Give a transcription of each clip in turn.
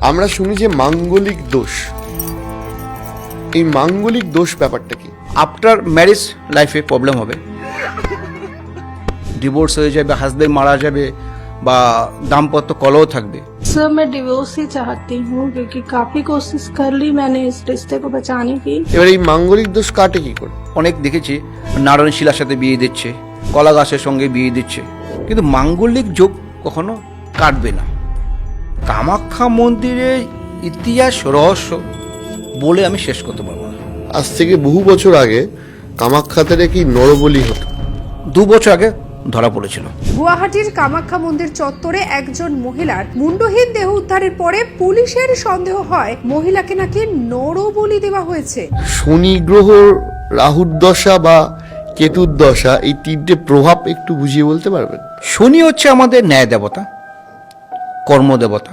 আমরা শুনি যে মাঙ্গলিক দোষ, এই মাঙ্গলিক দোষ ব্যাপারটা কি? আফটার ম্যারেজ লাইফে প্রবলেম হবে, ডিভোর্স হয়ে যাবে, হাজবেন্ড মারা যাবে বা দাম্পত্য কলহ থাকবে। सर मैं डिवोर्स ही चाहती हूँ क्योंकि काफी कोशिश कर ली मैंने इस रिश्ते को बचाने की। এবার এই মাঙ্গলিক দোষ কাটে কি করে? অনেক দেখেছি নারায়ণ শিলার সাথে বিয়ে দিচ্ছে, কলা গাছের সঙ্গে বিয়ে দিচ্ছে, কিন্তু মাঙ্গলিক যোগ কখনো কাটবে না। কামাখ্যা মন্দিরের ইতিহাস রহস্য বলে আমি শেষ করতে পারবো না। আজ থেকে বহু বছর আগে কামাখ্যাতে কি নরবলি হতো? 2 বছর আগে ধরা পড়েছিল। গুয়াহাটির কামাখ্যা মন্দির চত্বরে একজন মহিলার মুন্ডহীন দেহ উদ্ধারের পরে পুলিশের সন্দেহ হয় মহিলাকে নাকি নরবলি দেওয়া হয়েছে। শনি গ্রহ, রাহুর দশা বা কেতুর দশা, এই তিনটে প্রভাব একটু বুঝিয়ে বলতে পারবেন? শনি হচ্ছে আমাদের ন্যায় দেবতা, কর্ম দেবতা।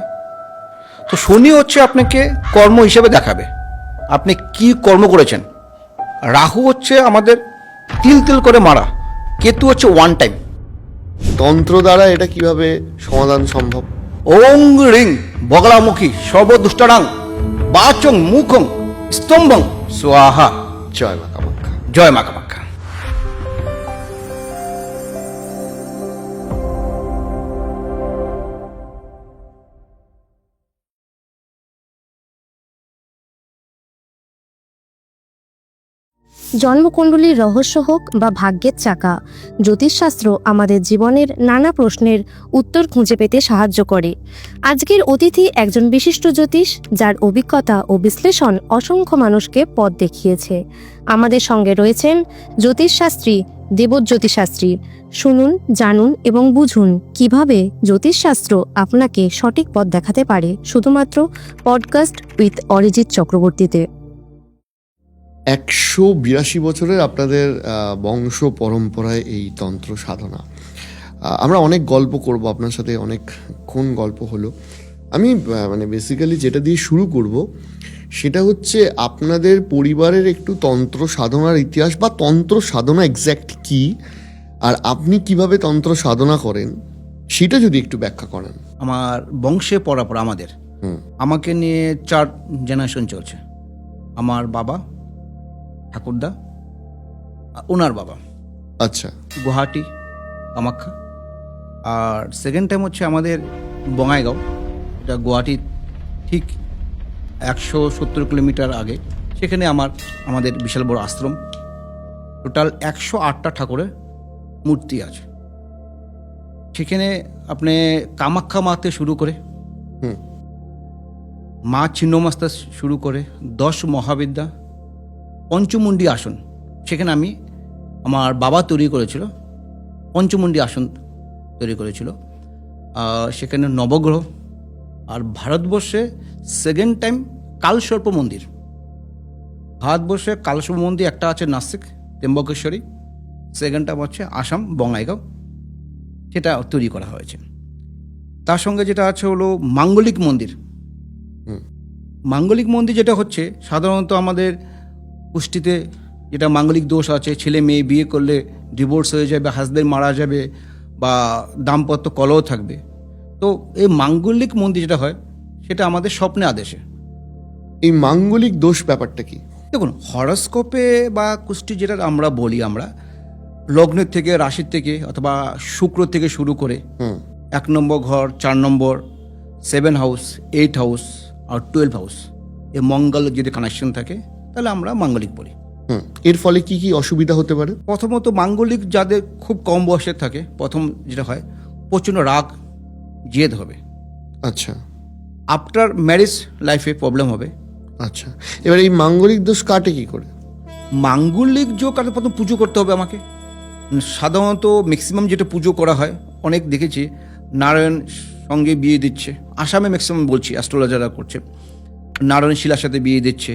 তো শনি হচ্ছে আপনাকে কর্ম হিসেবে দেখাবে আপনি কি কর্ম করেছেন। রাহু হচ্ছে আমাদের তিল তিল করে মারা, কেতু হচ্ছে ওয়ান টাইম। তন্ত্র দ্বারা এটা কিভাবে সমাধান সম্ভব? ওং রিং বগলামুখী সর্বদুষ্টারাং বাচং মুখং স্তম্ভং স্বাহা। জয় মা কামাখ্যা। জয় মা কামাখ্যা। জন্মকুণ্ডলীর রহস্য হোক বা ভাগ্যের চাকা, জ্যোতিষশাস্ত্র আমাদের জীবনের নানা প্রশ্নের উত্তর খুঁজে পেতে সাহায্য করে। আজকের অতিথি একজন বিশিষ্ট জ্যোতিষ, যার অভিজ্ঞতা ও বিশ্লেষণ অসংখ্য মানুষকে পথ দেখিয়েছে। আমাদের সঙ্গে রয়েছেন জ্যোতিষশাস্ত্রী দেবজ্যোতি শাস্ত্রী। শুনুন, জানুন এবং বুঝুন কিভাবে জ্যোতিষশাস্ত্র আপনাকে সঠিক পথ দেখাতে পারে, শুধুমাত্র পডকাস্ট উইথ অরিজিৎ চক্রবর্তীতে। 182 বছরের আপনাদের বংশ পরম্পরায় এই তন্ত্র সাধনা। আমরা অনেক গল্প করব আপনার সাথে, অনেকক্ষণ গল্প হলো। আমি মানে বেসিক্যালি যেটা দিয়ে শুরু করব সেটা হচ্ছে আপনাদের পরিবারের একটু তন্ত্র সাধনার ইতিহাস, বা তন্ত্র সাধনা এক্স্যাক্ট কি, আর আপনি কিভাবে তন্ত্র সাধনা করেন সেটা যদি একটু ব্যাখ্যা করেন। আমার বংশে পরাপর আমাকে নিয়ে 4 জেনারেশন চলছে। আমার বাবা, ঠাকুরদা, ওনার বাবা। আচ্ছা। গুয়াহাটি কামাখ্যা, আর সেকেন্ড টাইম হচ্ছে আমাদের বঙ্গাইগাঁও, এটা গুয়াহাটি ঠিক 170 কিলোমিটার আগে। সেখানে আমাদের বিশাল বড় আশ্রম, টোটাল 108টা ঠাকুরের মূর্তি আছে। সেখানে আপনি কামাখ্যা মাতে শুরু করে মা ছিন্নমস্তা শুরু করে 10 মহাবিদ্যা, পঞ্চমুণ্ডী আসন, সেখানে আমার বাবা তৈরি করেছিল, পঞ্চমুণ্ডী আসন তৈরি করেছিল। সেখানে নবগ্রহ, আর ভারতবর্ষে সেকেন্ড টাইম কালসর্প মন্দির। ভারতবর্ষে কালসর্প মন্দির একটা আছে নাসিক ত্র্যম্বকেশ্বরী, সেকেন্ড টাইম হচ্ছে আসাম বঙ্গাইগাঁও, সেটা তৈরি করা হয়েছে। তার সঙ্গে যেটা আছে হলো মাঙ্গলিক মন্দির। মাঙ্গলিক মন্দির যেটা হচ্ছে সাধারণত আমাদের পুষ্টিতে যেটা মাঙ্গলিক দোষ আছে, ছেলে মেয়ে বিয়ে করলে ডিভোর্স হয়ে যাবে, হাজবেন্ড মারা যাবে বা দাম্পত্য কলহ থাকবে। তো এই মাঙ্গলিক মন্দির যেটা হয় সেটা আমাদের স্বপ্নে আদেশে। এই মাঙ্গলিক দোষ ব্যাপারটা কি? দেখুন, হরস্কোপে বা কুষ্টি যেটা আমরা বলি, আমরা লগ্নের থেকে, রাশির থেকে, অথবা শুক্র থেকে শুরু করে 1 নম্বর ঘর, 4 নম্বর, 7 হাউস, 8 হাউস আর 12 হাউস, এই মঙ্গল যদি কানেকশন থাকে তাহলে আমরা মাঙ্গলিক বলি। এর ফলে কি কি অসুবিধা হতে পারে? প্রথমত মাঙ্গলিক যাদের খুব কম বয়সের থাকে, প্রথম যেটা হয় প্রচণ্ড রাগ জেদ হবে। আচ্ছা। আফটার ম্যারেজ লাইফে প্রবলেম হবে। আচ্ছা, এবার এই মাঙ্গলিক দোষ কাটে কি করে? মাঙ্গলিক যোগ কাটে প্রথম পুজো করতে হবে আমাকে। সাধারণত ম্যাক্সিমাম যেটা পুজো করা হয়, অনেক দেখেছি নারায়ণ সঙ্গে বিয়ে দিচ্ছে, আসামে ম্যাক্সিমাম বলছি অ্যাস্ট্রোলজাররা করছে, নারায়ণ শিলার সাথে বিয়ে দিচ্ছে,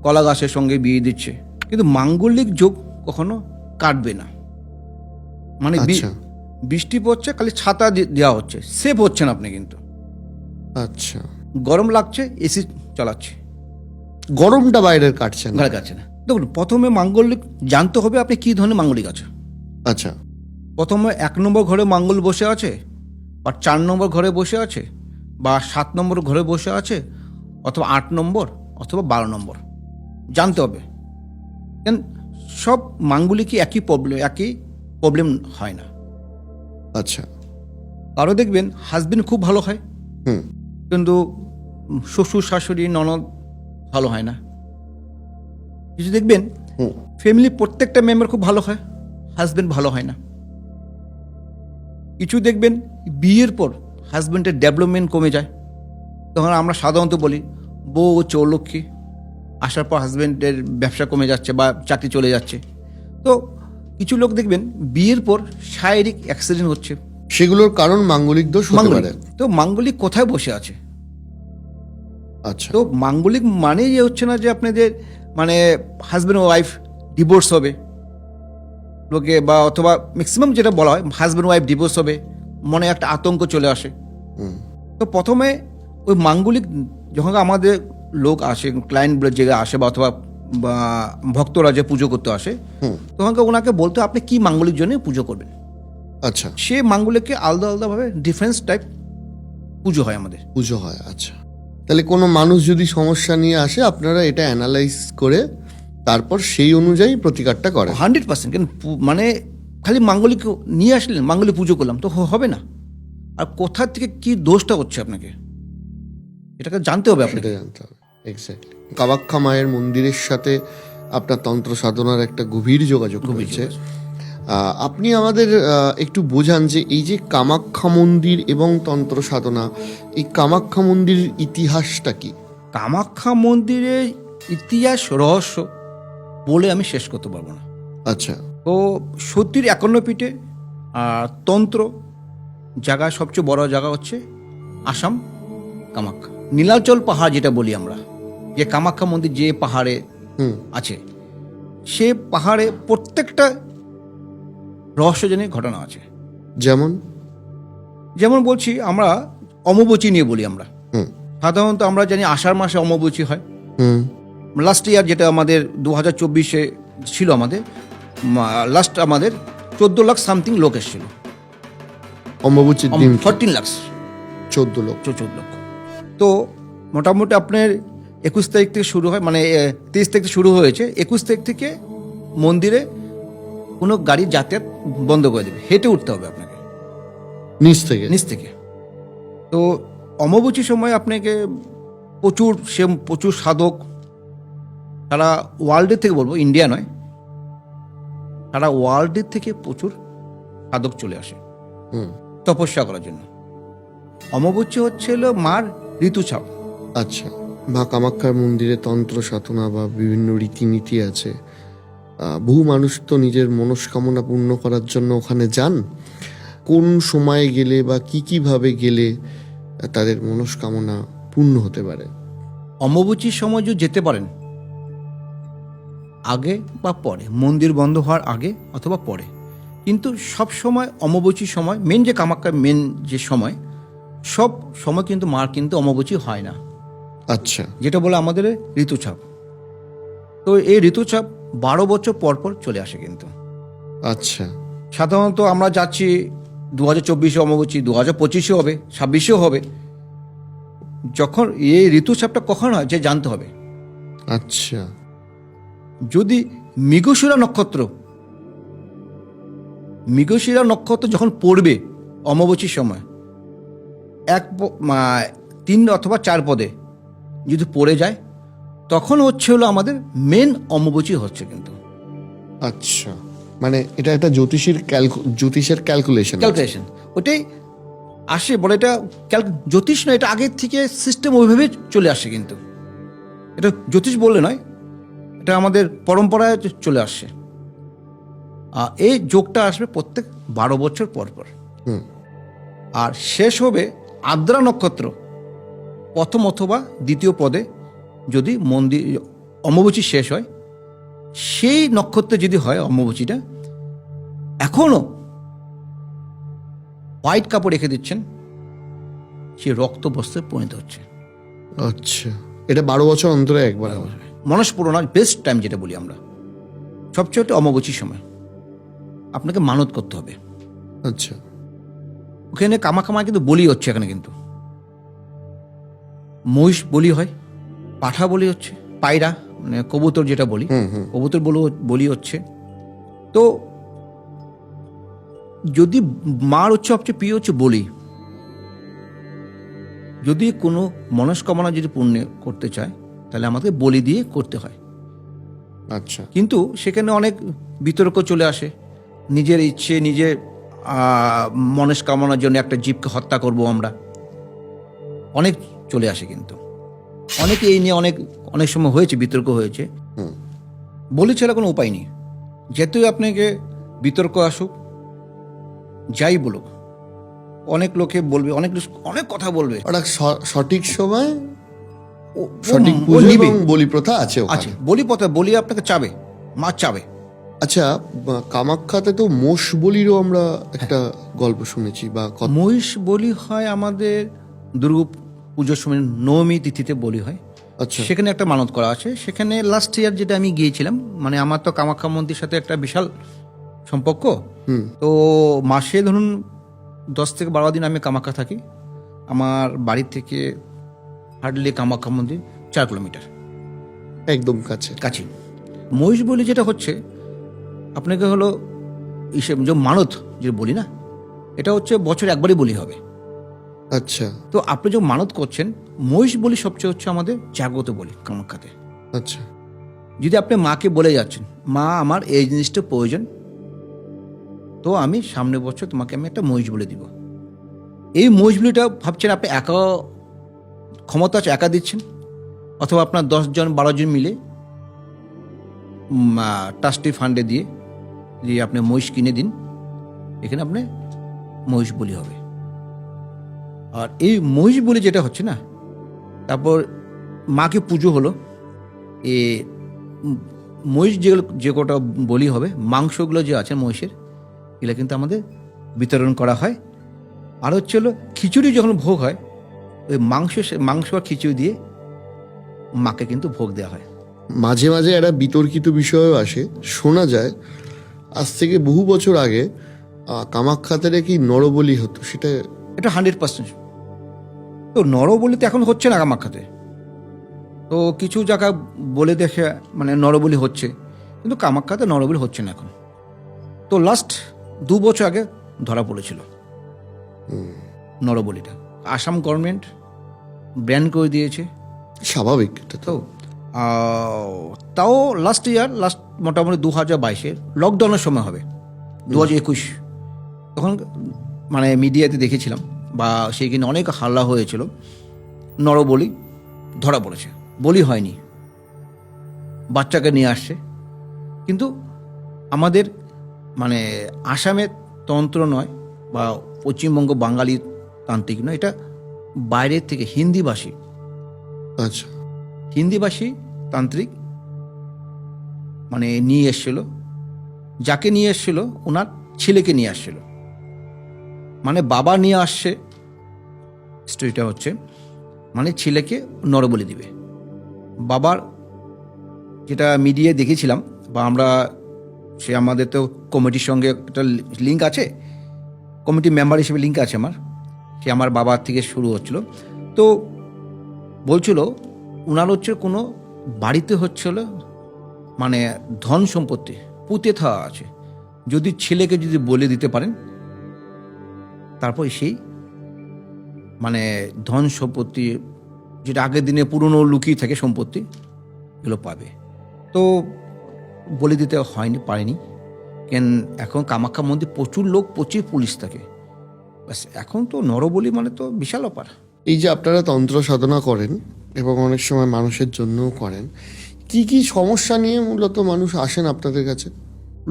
কলা গাছের সঙ্গে বিয়ে দিচ্ছে, কিন্তু মাঙ্গলিক যোগ কখনো কাটবে না। মানে বৃষ্টি পড়ছে, খালি ছাতা দেওয়া হচ্ছে, সেভ হচ্ছেন আপনি, কিন্তু আচ্ছা গরম লাগছে, এসি চালাচ্ছে, গরমটা বাইরের কাটছে না, ঘরে কাটছে না। দেখুন, প্রথমে মাঙ্গলিক জানতে হবে আপনি কী ধরনের মাঙ্গলিক আছে। আচ্ছা। প্রথমে 1 নম্বর ঘরে মাঙ্গল বসে আছে, আর 4 নম্বর ঘরে বসে আছে, বা 7 নম্বর ঘরে বসে আছে, অথবা 8 নম্বর, অথবা 12 নম্বর, জানতে হবে। কেন সব মাঙ্গলিকই একই প্রবলেম হয় না। আচ্ছা। কারো দেখবেন হাজবেন্ড খুব ভালো হয়, হুম। কিন্তু শ্বশুর শাশুড়ি ননদ ভালো হয় না। কিছু দেখবেন হুম। ফ্যামিলির প্রত্যেকটা মেম্বার খুব ভালো হয়, হাজবেন্ড ভালো হয় না। কিছু দেখবেন বিয়ের পর হাজবেন্ডের ডেভেলপমেন্ট কমে যায়। তখন আমরা সাধারণত বলি বউ চৌলক্ষ্মী, আসার পর হাজবেন্ডের ব্যবসা কমে যাচ্ছে বা চাকরি চলে যাচ্ছে। তো কিছু লোক দেখবেন বিয়ের পর শারীরিক অ্যাক্সিডেন্ট হচ্ছে। সেগুলোর কারণ মাঙ্গলিক দোষ হতে পারে। তো মাঙ্গলিক কোথায় বসে আছে? আচ্ছা। তো মাঙ্গলিক মানে যে হচ্ছে না যে আপনাদের মানে হাজব্যান্ড ওয়াইফ ডিভোর্স হবে লোকে, বা অথবা ম্যাক্সিমাম যেটা বলা হয় হাজব্যান্ড ওয়াইফ ডিভোর্স হবে, মনে একটা আতঙ্ক চলে আসে। হুম। তো প্রথমে ওই মাঙ্গলিক যখন আমাদের লোক আসে, ক্লায়েন্ট যে আসে বা অথবা বা ভক্তরা যে পুজো করতে আসে, হুম। তখন ওনাকে বলতে আপনি কি মাঙ্গলিক জন্য পুজো করবেন। আচ্ছা। সে মাঙ্গলিককে আলাদা আলাদাভাবে ডিফারেন্স টাইপ পুজো হয় আমাদের। পুজো হয়। আচ্ছা, তাহলে কোনো মানুষ যদি সমস্যা নিয়ে আসে আপনারা এটা অ্যানালাইজ করে তারপর সেই অনুযায়ী প্রতিকারটা করেন। 100%। কেন মানে খালি মাঙ্গলিক নিয়ে আসলেন, মাঙ্গলিক পুজো করলাম তো হবে না। আর কোথা থেকে কি দোষটা হচ্ছে আপনাকে এটাকে জানতে হবে আপনাকে। সেটা জানতে হবে। এক্স্যাক্টলি। কামাখ্যা মায়ের মন্দিরের সাথে আপনার তন্ত্র সাধনার একটা গভীর যোগাযোগ রয়েছে। আপনি আমাদের একটু বোঝান যে এই যে কামাখ্যা মন্দির এবং তন্ত্র সাধনা, এই কামাখ্যা মন্দিরের ইতিহাসটা কি? কামাখ্যা মন্দিরের ইতিহাস রহস্য বলে আমি শেষ করতে পারবো না। আচ্ছা। তো সত্যির 51 পীঠে আর তন্ত্র জায়গা সবচেয়ে বড় জায়গা হচ্ছে আসাম কামাখ্যা। নীলাচল পাহাড় যেটা বলি আমরা, যে কামাখ্যা মন্দির যে পাহাড়ে হুম। আছে, সে পাহাড়ে প্রত্যেকটা রহস্যজনক ঘটনা আছে। যেমন বলছি আমরা অমাবস্যা নিয়ে বলি আমরা। হুম। সাধারণত আমরা জানি আষাঢ় মাসে অমাবস্যা হয়। হুম। লাস্ট ইয়ার যেটা আমাদের 2024-এ ছিল, আমাদের লাস্ট আমাদের 14 লাখ সামথিং লোক এসেছিল। অম্বুবাচীর দিন 14 লাখ 14 লোক। 14 লক্ষ। তো মোটামুটি আপনার 21 তারিখ থেকে শুরু হয়, মানে 23 তারিখ থেকে শুরু হয়েছে। 21 তারিখ থেকে মন্দিরে কোনো গাড়ি যাতায়াত বন্ধ করে দেবে, হেঁটে উঠতে হবে আপনাকে নিচ থেকে। তো অমাবস্যার সময় আপনাকে প্রচুর সাধক, সারা ওয়ার্ল্ডের থেকে বলবো, ইন্ডিয়া নয়, সারা ওয়ার্ল্ডের থেকে প্রচুর সাধক চলে আসে হুম। তপস্যা করার জন্য। অমাবস্যা হচ্ছিল মার ঋতুছাপ। আচ্ছা। মা কামাখ্যার মন্দিরে তন্ত্র সাধনা বা বিভিন্ন রীতিনীতি আছে। বহু মানুষ তো নিজের মনস্কামনা পূর্ণ করার জন্য ওখানে যান। কোন সময়ে গেলে বা কিভাবে গেলে তাদের মনস্কামনা পূর্ণ হতে পারে? অমাবস্যার সময় যদি যেতে পারেন, আগে বা পরে, মন্দির বন্ধ হওয়ার আগে অথবা পরে, কিন্তু সব সময় অমাবস্যার সময় মেন যে কামাখ্যার মেন যে সময়, সব সময় কিন্তু মার কিন্তু অমাবস্যা হয় না। আচ্ছা। যেটা বলে আমাদের ঋতুছাপ। তো এই ঋতুছাপ 12 বছর পর পর চলে আসে কিন্তু। আচ্ছা। সাধারণত আমরা যাচ্ছি 2024-এ অমাবস্যা, 2025-এ হবে, 26-এও হবে। যখন এই ঋতুছাপটা কখন হয় যে জানতে হবে। আচ্ছা। যদি মৃগশিরা নক্ষত্র যখন পড়বে অমাবস্যার সময়, 3 অথবা 4 পদে যদি পড়ে যায়, তখন হলো আমাদের মেন অমাবস্যা হচ্ছে কিন্তু। আচ্ছা, মানে এটা একটা জ্যোতিষের ক্যালকুলেশন। ওটাই আসে বলে, এটা জ্যোতিষ নয়, এটা আগের থেকে সিস্টেম ওইভাবে চলে আসে কিন্তু। এটা জ্যোতিষ বললে নয়, এটা আমাদের পরম্পরায় চলে আসছে। এই যোগটা আসবে প্রত্যেক 12 বছর পর পর। আর শেষ হবে আদ্রা নক্ষত্র প্রথম অথবা দ্বিতীয় পদে, যদি মন্দির অমাবস্যা শেষ হয়, সেই নক্ষত্রে যদি হয় অমাবস্যাটা, এখনো হোয়াইট কাপড় রেখে দিচ্ছেন, সে রক্ত বস্ত্রে পরিণত হচ্ছে। আচ্ছা, এটা 12 বছর অন্তরে একবার হয়। মনস্পুরণার বেস্ট টাইম যেটা বলি আমরা, সবচেয়ে অমাবস্যার সময় আপনাকে মানত করতে হবে। আচ্ছা। ওখানে কামাখ্যা কিন্তু বলি হচ্ছে এখানে কিন্তু। মহিষ বলি হয়, পাঠা বলি হচ্ছে, পায়রা মানে কবুতর যেটা বলি, কবুতর বলি হচ্ছে। তো যদি মার হচ্ছে সবচেয়ে প্রিয় হচ্ছে বলি, যদি কোনো মনস্কামনা যদি পূর্ণ করতে চায় তাহলে আমাদের বলি দিয়ে করতে হয়। আচ্ছা, কিন্তু সেখানে অনেক বিতর্ক চলে আসে, নিজের ইচ্ছে নিজের মনস্কামনার জন্য একটা জীবকে হত্যা করব আমরা, অনেক চলে আসে। কিন্তু অনেকে এই নিয়ে অনেক সময় হয়েছে, বিতর্ক হয়েছে। বলি ছাড়া কোনো উপায় নেই। যেহেতুই আপনাকে বিতর্ক আসুক, যাই বলুক, অনেক লোকে বলবে, অনেক কথা বলবে। অর্থাৎ সঠিক সময় ও- সঠিক ও পুজো নিবে। এবং বলি প্রথা আছে ওখানে। আছে বলি আপনাকে চাবে, মা চাবে। আচ্ছা, কামাখ্যাতে তো মোষ বলিরও আমরা একটা গল্প শুনেছি বা কথা। মহিষ বলি হয় আমাদের দুর্গা পুজোর সময় নবমী তিথিতে বলি হয়। আচ্ছা, সেখানে একটা মানত করা আছে। সেখানে লাস্ট ইয়ার যেটা আমি গিয়েছিলাম, মানে আমার তো কামাখ্যা মন্দির সাথে একটা বিশাল সম্পর্ক। তো মাসে ধরুন 10 থেকে 12 দিন আমি কামাখ্যা থাকি। আমার বাড়ির থেকে হার্ডলি কামাখ্যা মন্দির 4 কিলোমিটার একদম কাছে। কাছে। মহিষ বলি যেটা হচ্ছে আপনাকে হলো যে মানত যে বলি না, এটা হচ্ছে বছর একবারই বলি হবে। আচ্ছা তো আপনি যে মানত করছেন, মহিষ বলি সবচেয়ে হচ্ছে আমাদের জাগ্রত বলি কামাখ্যাতে। আচ্ছা, যদি আপনি মাকে বলে যাচ্ছেন, মা আমার এই জিনিসটা প্রয়োজন, তো আমি সামনের বছর তোমাকে আমি একটা মহিষ বলে দিব। এই মহিষ বলিটা ভাবছেন আপনি একা ক্ষমতা আছে, একা দিচ্ছেন, অথবা আপনার 10 জন 12 জন মিলে ট্রাস্টি ফান্ডে দিয়ে আপনি মহিষ কিনে দিন, এখানে আপনি মহিষ বলি হবে। আর এই মহিষ বলি যেটা হচ্ছে না, তারপর মাকে পুজো হলো, এ মহিষ যে কটা বলি হবে, মাংসগুলো যে আছে মহিষের, এগুলো কিন্তু আমাদের বিতরণ করা হয়। আর হচ্ছে হলো খিচুড়ি যখন ভোগ হয়, ওই মাংস আর খিচুড়ি দিয়ে মাকে কিন্তু ভোগ দেওয়া হয়। মাঝে মাঝে একটা বিতর্কিত বিষয়ও আসে, শোনা যায় আজ থেকে বহু বছর আগে কামাখ্যাতে কি নরবলি হতো, সেটা এটা 100%। তো নরবলি তো এখন হচ্ছে না কামাখ্যাতে। তো কিছু জায়গা বলে দেখে মানে নরবলি হচ্ছে, কিন্তু কামাখ্যাতে নরবলি হচ্ছে না এখন। তো লাস্ট 2 বছর আগে ধরা পড়েছিল নরবলিটা। আসাম গভর্নমেন্ট ব্যান করে দিয়েছে। স্বাভাবিক এটা তো। তো তাও লাস্ট মোটামুটি 2022-এর লকডাউনের সময় হবে, 2021, তখন মানে মিডিয়াতে দেখেছিলাম, বা সেইখানে অনেক হাল্লা হয়েছিল। নরবলি ধরা পড়েছে, বলি হয়নি, বাচ্চাকে নিয়ে আসছে। কিন্তু আমাদের মানে আসামের তন্ত্র নয়, বা পশ্চিমবঙ্গ বাঙালি তান্ত্রিক নয়, এটা বাইরের থেকে হিন্দিভাষী আচ্ছা, তান্ত্রিক মানে নিয়ে এসছিল। যাকে নিয়ে এসছিল ওনার ছেলেকে নিয়ে আসছিল, মানে বাবা নিয়ে আসছে। স্টোরিটা হচ্ছে মানে ছেলেকে নরবলি দিবে। বাবার যেটা মিডিয়ায় দেখেছিলাম, বা আমরা সে আমাদের তো কমিটির সঙ্গে একটা লিঙ্ক আছে, কমিটি মেম্বার হিসেবে লিঙ্ক আছে আমার, সে আমার বাবার থেকে শুরু হচ্ছিল। তো বলছিল ওনার হচ্ছে কোনো বাড়িতে হচ্ছিল মানে ধন সম্পত্তি পুঁতে থাকা আছে, যদি ছেলেকে যদি বলে দিতে পারেন, তারপর সেই মানে ধন সম্পত্তি যেটা আগের দিনে পুরনো লুকিয়ে থাকে সম্পত্তি, এগুলো পাবে। তো বলে দিতে পারেনি, কেন এখন কামাখ্যা মন্দির প্রচুর লোক, প্রচুর পুলিশ থাকে। ব্যাস, এখন তো নরবলি মানে তো বিশাল ব্যাপার। এই যে আপনারা তন্ত্র সাধনা করেন এবং অনেক সময় মানুষের জন্যও করেন, কি কি সমস্যা নিয়ে মূলত মানুষ আসেন আপনাদের কাছে?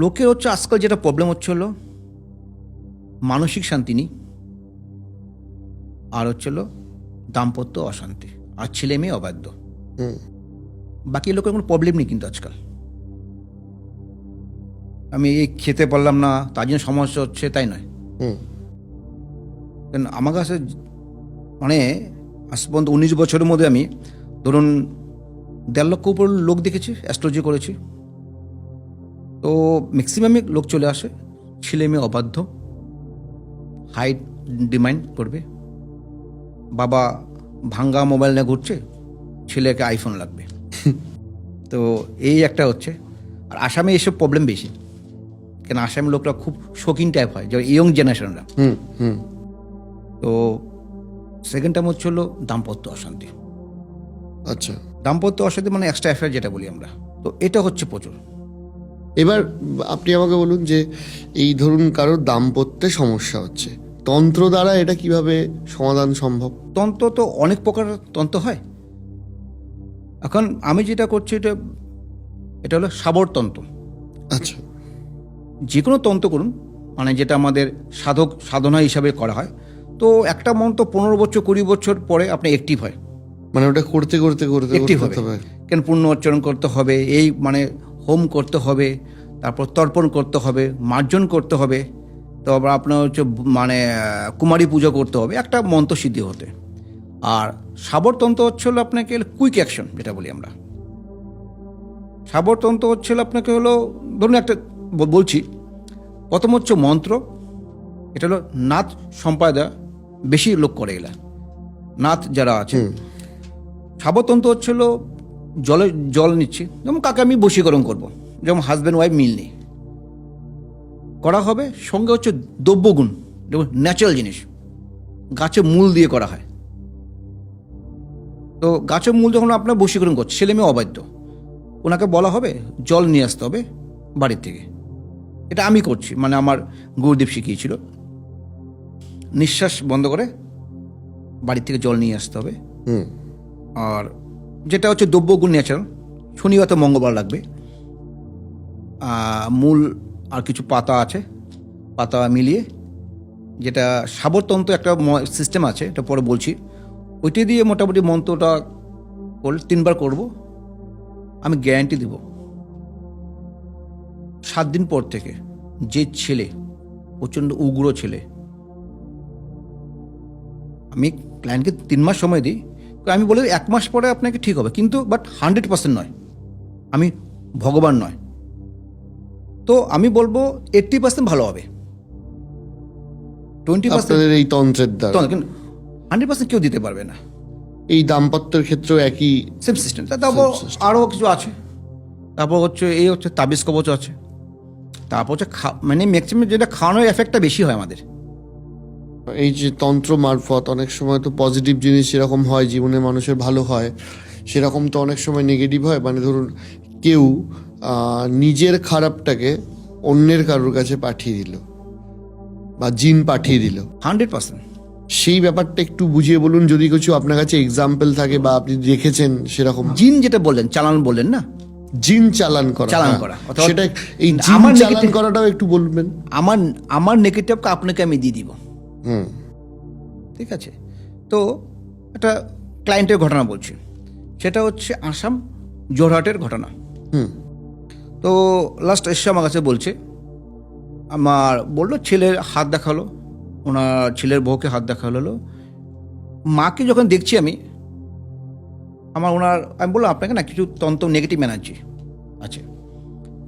লোকের হচ্ছে আজকাল যেটা প্রবলেম হচ্ছে হলো মানসিক শান্তি নেই, আর হচ্ছে হলো দাম্পত্য অশান্তি, আর ছেলে মেয়ে অবাধ্য। বাকি লোকের কোনো প্রবলেম নেই কিন্তু আজকাল। আমি এই খেতে পারলাম না তার জন্য সমস্যা হচ্ছে, তাই নয়। কারণ আমার কাছে মানে আজ পর্যন্ত 19 বছরের মধ্যে আমি ধরুন 1.5 লক্ষ উপর লোক দেখেছি, অ্যাস্ট্রোলজি করেছি। তো ম্যাক্সিমামই লোক চলে আসে ছেলে মেয়ে অবাধ্য, হাইট ডিমান্ড করবে, বাবা ভাঙ্গা মোবাইল নিয়ে ঘুরছে, ছেলেকে আইফোন লাগবে। তো এই একটা হচ্ছে। আর আসামে এসব প্রবলেম বেশি, কেন আসামের লোকরা খুব শৌখিন টাইপ হয়, যে ইয়ং জেনারেশনরা। হুম হুম। তো সেকেন্ড টাইম হচ্ছে হলো দাম্পত্য অশান্তি। আচ্ছা, দাম্পত্য অশান্তি মানে এক্সট্রা অ্যাফেয়ার যেটা বলি আমরা, তো এটা হচ্ছে প্রচুর। এবার আপনি আমাকে বলুন যে এই ধরুন কারোর দাম্পত্যে সমস্যা হচ্ছে, তন্ত্র দ্বারা এটা কিভাবে সমাধান সম্ভব? তন্ত্র তো অনেক প্রকার তন্ত্র হয়। এখন আমি যেটা করছি এটা হলো সাবর তন্ত্র। আচ্ছা, যে কোনো তন্ত্র করুন, মানে যেটা আমাদের সাধনা হিসাবে করা হয়। তো একটা মন্ত্র 15 বছর 20 বছর পরে আপনি অ্যাক্টিভ হয়, মানে ওটা করতে করতে করতে অ্যাক্টিভ করতে হবে। হবে। কেন পূর্ণ উচ্চারণ করতে হবে, এই মানে হোম করতে হবে, তারপর তর্পণ করতে হবে, মার্জন করতে হবে, তারপর আপনার হচ্ছে মানে কুমারী পুজো করতে হবে একটা মন্ত্র সিদ্ধি হতে। আর সাবরতন্ত্র হচ্ছে হলো আপনাকে কুইক অ্যাকশন যেটা বলি আমরা। সাবরতন্ত্র হচ্ছে হলো আপনাকে হলো ধরুন একটা বলছি, প্রথম হচ্ছে মন্ত্র। এটা হলো নাথ সম্প্রদায় বেশি লোক করে এলা, নাথ যারা আছে। সাবরতন্ত্র হচ্ছে হলো জল নিচ্ছি, যেমন কাকে আমি বশীকরণ করব, যেমন হাজব্যান্ড ওয়াইফ মিল নেই করা হবে। সঙ্গে হচ্ছে দ্রব্যগুণ, যেমন ন্যাচারাল জিনিস, গাছের মূল দিয়ে করা হয়। তো গাছের মূল যখন আপনার বশীকরণ করছে, ছেলে মেয়ে অবাধ্য, ওনাকে বলা হবে জল নিয়ে আসতে হবে বাড়ির থেকে। এটা আমি করছি, মানে আমার গুরুদেব শিখিয়েছিল। নিঃশ্বাস বন্ধ করে বাড়ির থেকে জল নিয়ে আসতে হবে। হুম। আর যেটা হচ্ছে দ্রব্যগুণ ন্যাচারাল, শনিবার তো মঙ্গলবার লাগবে। মূল আর কিছু পাতা আছে, পাতা মিলিয়ে যেটা সাবরতন্ত্র একটা সিস্টেম আছে, এটা পরে বলছি। ওইটা দিয়ে মোটামুটি মন্ত্রটা 3 বার করব। আমি গ্যারান্টি দেব 7 দিন পর থেকে যে ছেলে প্রচণ্ড উগ্র ছেলে, আমি ক্লায়েন্টকে 3 মাস সময় দিই, আমি বলি 1 মাস পরে আপনাকে ঠিক হবে, কিন্তু বাট 100% নয়, আমি ভগবান নয়। তো আমি বলবো 80% ভালো হবে, 20% আপনাদের এই তন্ত্রের দ্বারা 100% কেউ দিতে পারবে না। এই দাম্পত্যের ক্ষেত্রেও একই সেম সিস্টেম। তারপর আরও কিছু আছে, তারপর হচ্ছে এই হচ্ছে তাবিজ কবচ আছে, তারপর হচ্ছে মানে ম্যাক্সিমাম যেটা খাওয়ানোর এফেক্টটা বেশি হয় আমাদের। এই যে তন্ত্র মারফত অনেক সময় তো পজিটিভ জিনিস সেরকম হয়, জীবনে মানুষের ভালো হয়, সেরকম তো অনেক সময় নেগেটিভ হয়। মানে ধরুন কেউ নিজের খারাপটাকে অন্যের কারোর কাছে পাঠিয়ে দিল বা জিন পাঠিয়ে দিল, 100%। সেই ব্যাপারটা একটু বুঝিয়ে বলুন, যদি কিছু আপনার কাছে এক্সাম্পল থাকে বা আপনি দেখেছেন সেরকম। জিন যেটা বললেন, চালান বললেন না, জিন চালান করা, চালান হ্যাঁ। করা, অথবা সেটা এই জিন আমার চালান negative- করাটাও একটু বলবেন। আমার নেগেটিভকে আপনাকে আমি দিয়ে দিব, হুম। ঠিক আছে? তো একটা ক্লায়েন্টের ঘটনা বলছি, সেটা হচ্ছে আসাম জোরহাটের ঘটনা। হুম। তো লাস্ট এসে আমার কাছে বলছে, আমার বললো ছেলের হাত দেখালো, ওনার ছেলের বউকে হাত দেখালো। মাকে যখন দেখছি আমি বললাম আপনাকে না কিছু তন্ত্র নেগেটিভ এনার্জি আছে।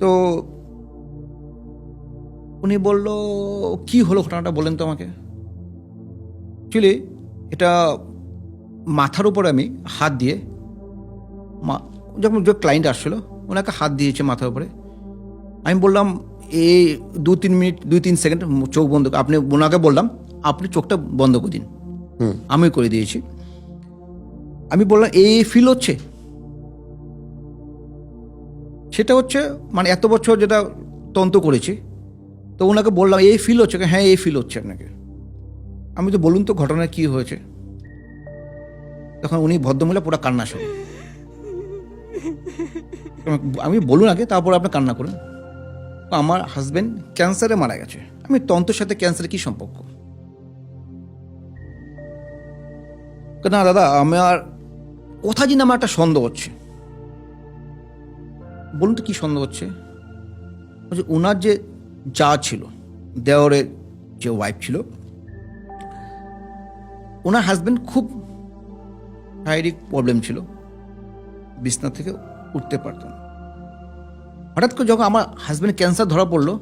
তো উনি বলল কি হলো ঘটনাটা বলেন তো আমাকে। অ্যাকচুয়ালি এটা মাথার উপরে আমি হাত দিয়ে, যখন যে ক্লায়েন্ট আসছিলো ওনাকে হাত দিয়েছে মাথার উপরে। আমি বললাম এই 2-3 মিনিট 2-3 সেকেন্ড চোখ বন্ধ, আপনি ওনাকে বললাম আপনি চোখটা বন্ধ করে দিন, আমি করে দিয়েছি। আমি বললাম এই ফিল হচ্ছে, সেটা হচ্ছে মানে এত বছর যেটা তন্ত্র করেছি। তো ওনাকে বললাম এই ফিল হচ্ছে, হ্যাঁ এই ফিল হচ্ছে আপনাকে। আমি তো বলুন তো ঘটনা কি হয়েছে। তখন উনি ভদ্রমহিলা পুরো কান্না শুরু। আমি বলুন আগে, তারপর আপনি কান্না করুন। আমার হাজব্যান্ড ক্যান্সারে মারা গেছে। আমি তন্ত্রের সাথে ক্যান্সারের কি সম্পর্ক? না দাদা, আমার কোথা যেন আমার একটা সন্দেহ হচ্ছে। বলুন তো কি সন্দেহ হচ্ছে? বলছে ওনার যে যা ছিল, দেওরের যে ওয়াইফ ছিল, ওনার হাজব্যান্ড খুব শারীরিক প্রবলেম ছিল, বিছনা থেকে উঠতে পারত না। হঠাৎ করে যখন আমার হাজব্যান্ড ক্যান্সার ধরা পড়লো,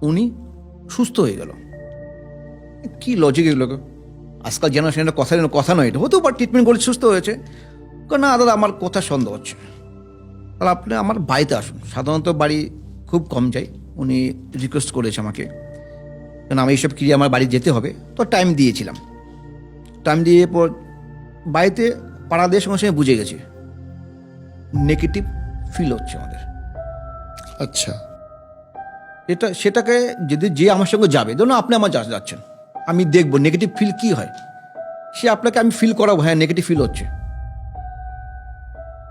উনি সুস্থ হয়ে গেল। কি লজিক এগুলোকে? আজকাল জেনারেশনের কথা নয়, এটা হতেও পারে ট্রিটমেন্ট করে সুস্থ হয়েছে। না দাদা আমার কথা সন্দেহ হচ্ছে, তাহলে আপনি আমার বাড়িতে আসুন। সাধারণত বাড়ি খুব কম যাই, উনি রিকোয়েস্ট করেছে আমাকে, কারণ আমি এইসব ক্রিয়া আমার বাড়ি যেতে হবে, তো টাইম দিয়েছিলাম। টাইম দিয়ে পর বাড়িতে পাড়া দিয়ে সঙ্গে সঙ্গে বুঝে গেছি নেগেটিভ ফিল হচ্ছে আমাদের। আচ্ছা, সেটাকে যদি যে আমার সঙ্গে যাবে, ধরুন আপনি আমার যাচ্ছেন, আমি দেখবো নেগেটিভ ফিল কি হয়, সে আপনাকে আমি ফিল করাবো হ্যাঁ নেগেটিভ ফিল হচ্ছে।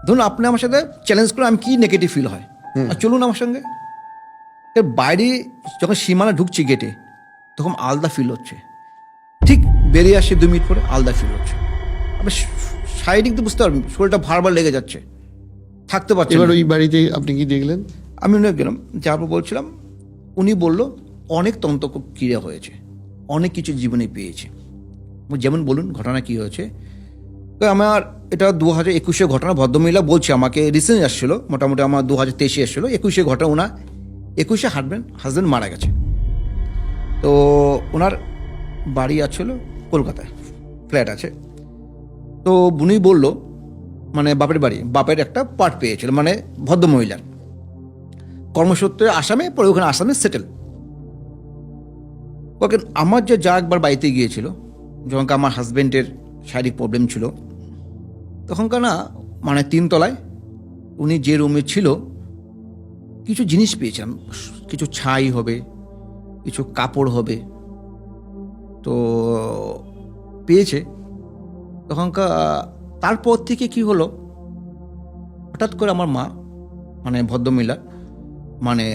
ধরুন আপনি আমার সাথে চ্যালেঞ্জ করে আমি কি নেগেটিভ ফিল হয়, আর চলুন আমার সঙ্গে। বাইরে যখন সীমানা ঢুকছি গেটে, তখন আলাদা ফিল হচ্ছে, ঠিক বেরিয়ে আসছে 2 মিনিট পরে আলাদা ফিল হচ্ছে। আপনি শারীরিক তো বুঝতে পারবেন, শরীরটা ভারবার লেগে যাচ্ছে, থাকতে পারছি। এবার ওই বাড়িতে আপনি কি দেখলেন? আমি উনি গেলাম, যারপর বলছিলাম, উনি বলল অনেক তন্ত্র ক্রিয়া হয়েছে, অনেক কিছু জীবনে পেয়েছে। যেমন বলুন ঘটনা কি হয়েছে। তো আমার এটা 2021 ঘটনা, ভদ্রমহিলা বলছে আমাকে, রিসেন্ট আসছিলো, মোটামুটি আমার 2023 এসেছিলো, 21 ঘটনা। ওনার 21 হাজব্যান্ড মারা গেছে। তো ওনার বাড়ি আছিল কলকাতায়, ফ্ল্যাট আছে। তো উনি বলল মানে বাপের বাড়ি, বাপের একটা পার্ট পেয়েছিল, মানে ভদ্রমহিলার কর্মসূত্রে আসামে, পরে ওখানে আসামে সেটেল। ওকে আমার যা একবার বাড়িতে গিয়েছিল, যখন আমার হাজব্যান্ডের শারীরিক প্রবলেম ছিল, তখনকার না মানে 3 তলায় উনি যে রুমে ছিল কিছু জিনিস পেয়েছিলাম, কিছু ছাই হবে, কিছু কাপড় হবে, তো পেয়েছে। তখনকার তারপর থেকে কি হলো, হঠাৎ করে আমার মা মানে ভদ্রমহিলা মানে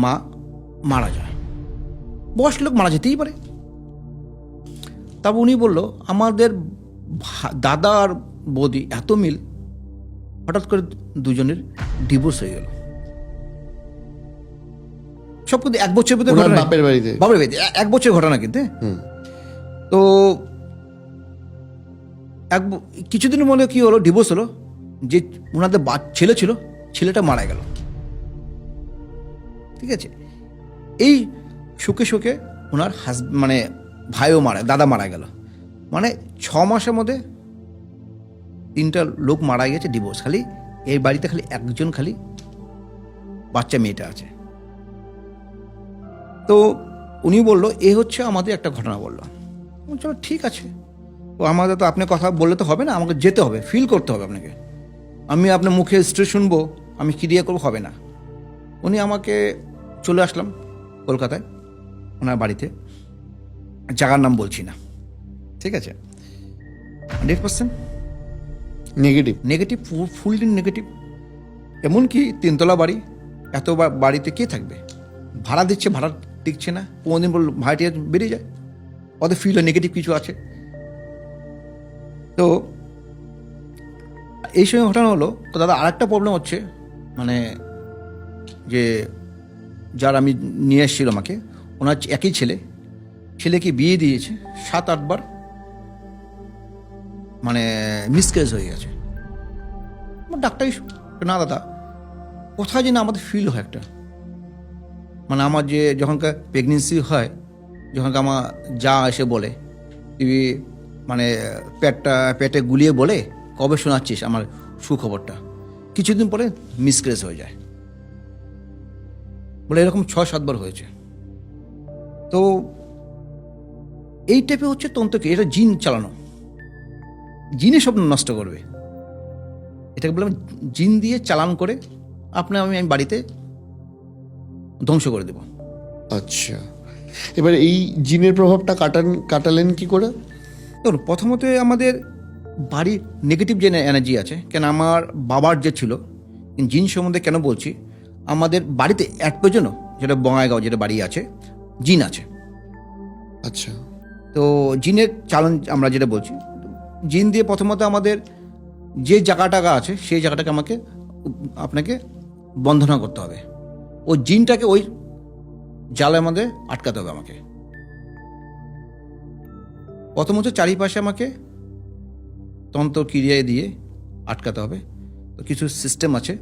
মা মারা যায়। বয়স লোক মারা যেতেই পারে। তারপর উনি বলল আমাদের দাদা আর বৌদি এত মিল, হঠাৎ করে দুজনের ডিভোর্স হয়ে গেল। সব কিন্তু 1 বছরের ভিতরে ওনার বাপের বাড়িতে? বাপের বাড়িতে 1 বছরের ঘটনা কিন্তু। তো কিছুদিনের মধ্যে কি হলো, ডিভোর্স হলো। যে ওনাদের ছেলে ছিল, ছেলেটা মারা গেল। ঠিক আছে, এই শোকে শোকে ওনার মানে ভাইও দাদা মারা গেল। মানে 6 মাসের মধ্যে 3টা লোক মারা গেছে, ডিভোর্স। খালি এই বাড়িতে খালি একজন খালি বাচ্চা মেয়েটা আছে। তো উনি বলল এ হচ্ছে আমাদের একটা ঘটনা। বললো চলো ঠিক আছে, তো আমাদের তো আপনি কথা বললে তো হবে না, আমাকে যেতে হবে, ফিল করতে হবে আপনাকে। আমি আপনার মুখে স্ট্রেস শুনবো, আমি ক্রিয়া করবো, হবে না। উনি আমাকে চলে আসলাম কলকাতায় ওনার বাড়িতে, জায়গার নাম বলছি না, ঠিক আছে। 100% নেগেটিভ, ফুললি নেগেটিভ। এমনকি 3 তলা বাড়ি, এত বাড়িতে কে থাকবে? ভাড়া দিচ্ছে, ভাড়া টিকছে না, 15 দিন পর ভাড়াটিয়া বেরিয়ে যায়, ওদের ফিল হয় নেগেটিভ কিছু আছে। তো এই সময় ঘটনা হলো। তো দাদা আরেকটা প্রবলেম হচ্ছে, মানে যে যার আমি নিয়ে এসেছিল আমাকে, ওনার একই ছেলেকে বিয়ে দিয়েছে 7-8 বার, মানে মিসক্যারেজ হয়ে গেছে। ডাক্তারই না দাদা কোথায় যেন আমাদের ফিল হয় একটা, মানে আমার যে যখনকার প্রেগনেন্সি হয়, যখনকার আমার যা এসে বলে, মানে পেটে গুলিয়ে বলে কবে শোনাচ্ছিস আমার সুখবরটা, কিছুদিন পরে মিসক্যারেজ হয়ে যায় বলে, এরকম 6-7 বার হয়েছে। তো এই টাইপে হচ্ছে তন্ত্রকে, এটা জিন চালানো, জিনে সব নষ্ট করবে। এটাকে বললাম জিন দিয়ে চালান করে আমি বাড়িতে ধ্বংস করে দেব। আচ্ছা, এবার এই জিনের প্রভাবটা কাটালেন কি করে? দেখুন, প্রথমত আমাদের বাড়ির নেগেটিভ যে এনার্জি আছে, কেন আমার বাবার যে ছিল, জিন সম্বন্ধে কেন বলছি, আমাদের বাড়িতে এক পর্যন্ত যেটা বঙ্গাইগাঁও যেটা বাড়ি আছে, জিন আছে। আচ্ছা, তো জিনের চালান আমরা যেটা বলছি, জিন দিয়ে প্রথমত আমাদের যে জায়গাটা আছে সেই জায়গাটাকে আপনাকে বন্ধনা করতে হবে, ওই জিনটাকে ওই জালের মধ্যে আটকাতে হবে আমাকে। প্রথমত চারিপাশে আমাকে তন্ত্র ক্রিয়া দিয়ে আটকাতে হবে। তো কিছু সিস্টেম আছে,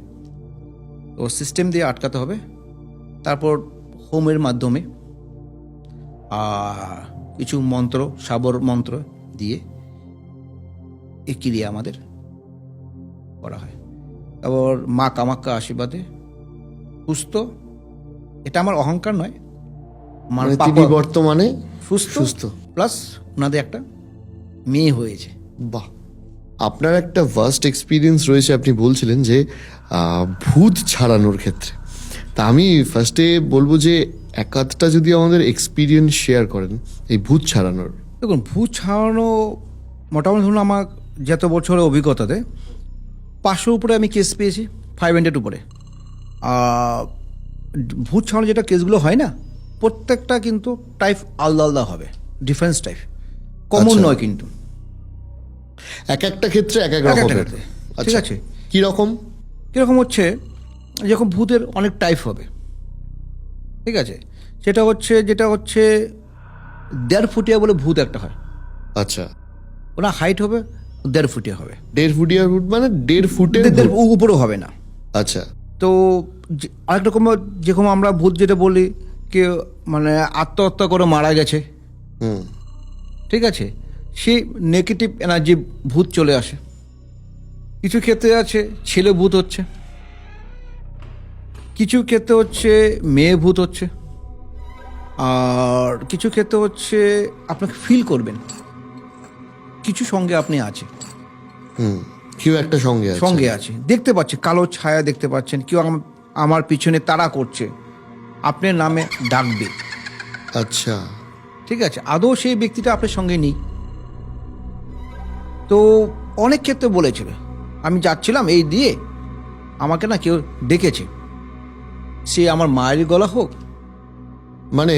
তো সিস্টেম দিয়ে আটকাতে হবে। তারপর হোমের মাধ্যমে, আর কিছু মন্ত্র, সাবর মন্ত্র দিয়ে এই ক্রিয়া আমাদের করা হয়। তারপর মা কামাখ্যা আশীর্বাদে সুস্থ, এটা আমার অহংকার নয়, আমার মানে তিনি বর্তমানে সুস্থ সুস্থ। প্লাস ওনাদের একটা মেয়ে হয়েছে। বাহ, আপনার একটা ভাস্ট এক্সপিরিয়েন্স রয়েছে, আপনি বলছিলেন যে ভূত ছাড়ানোর ক্ষেত্রে। তা আমি ফার্স্টে বলবো যে একাধটা যদি আমাদের এক্সপিরিয়েন্স শেয়ার করেন এই ভূত ছাড়ানোর। দেখুন, ভূত ছাড়ানো মোটামুটি ধরুন আমার যত বছরের অভিজ্ঞতাতে 500 উপরে আমি কেস পেয়েছি, 500 উপরে। ভূত ছাড়ানো যেটা কেসগুলো হয় না, প্রত্যেকটা কিন্তু টাইপ আলাদা আলাদা হবে, ডিফারেন্স টাইপ, কমন আচ্ছা। নয় কিন্তু। এক একটা ক্ষেত্রে এক এক এক একটা রকমের। ক্ষেত্রে। ঠিক আচ্ছা, আছে। কি রকম? কীরকম হচ্ছে, যেরকম ভূতের অনেক টাইপ হবে, ঠিক আছে। যেটা হচ্ছে 1.5 ফুটিয়া বলে ভূত একটা হয়, আচ্ছা, ওনার হাইট হবে 1.5 ফুটিয়া হবে, 1.5 ফুটিয়া ভূত মানে 1.5 ফুটের ভূত। উপরেও হবে না। আচ্ছা, তো আরেক রকম, যেরকম আমরা ভূত যেটা বলি, কেউ মানে আত্মহত্যা করে মারা গেছে, হুম, ঠিক আছে, সেই নেগেটিভ এনার্জি ভূত চলে আসে। কিছু ক্ষেত্রে আছে ছেলে ভূত হচ্ছে, কিছু ক্ষেত্রে হচ্ছে মেয়ে ভূত হচ্ছে, আর কিছু ক্ষেত্রে হচ্ছে আপনাকে ফিল করবেন কিছু সঙ্গে আপনি আছে, হুম, কেউ একটা সঙ্গে আছে। সঙ্গে আছে, দেখতে পাচ্ছে, কালো ছায়া দেখতে পাচ্ছেন, কেউ আমার পিছনে তাড়া করছে, আপনার নামে ডাকবে, আচ্ছা, ঠিক আছে, আদৌ সেই ব্যক্তিটা আপনার সঙ্গে নেই। তো অনেক ক্ষেত্রে বলেছিল, আমি যাচ্ছিলাম এই দিয়ে, আমাকে না কেউ ডেকেছে, সে আমার মায়ের গলা হোক। মানে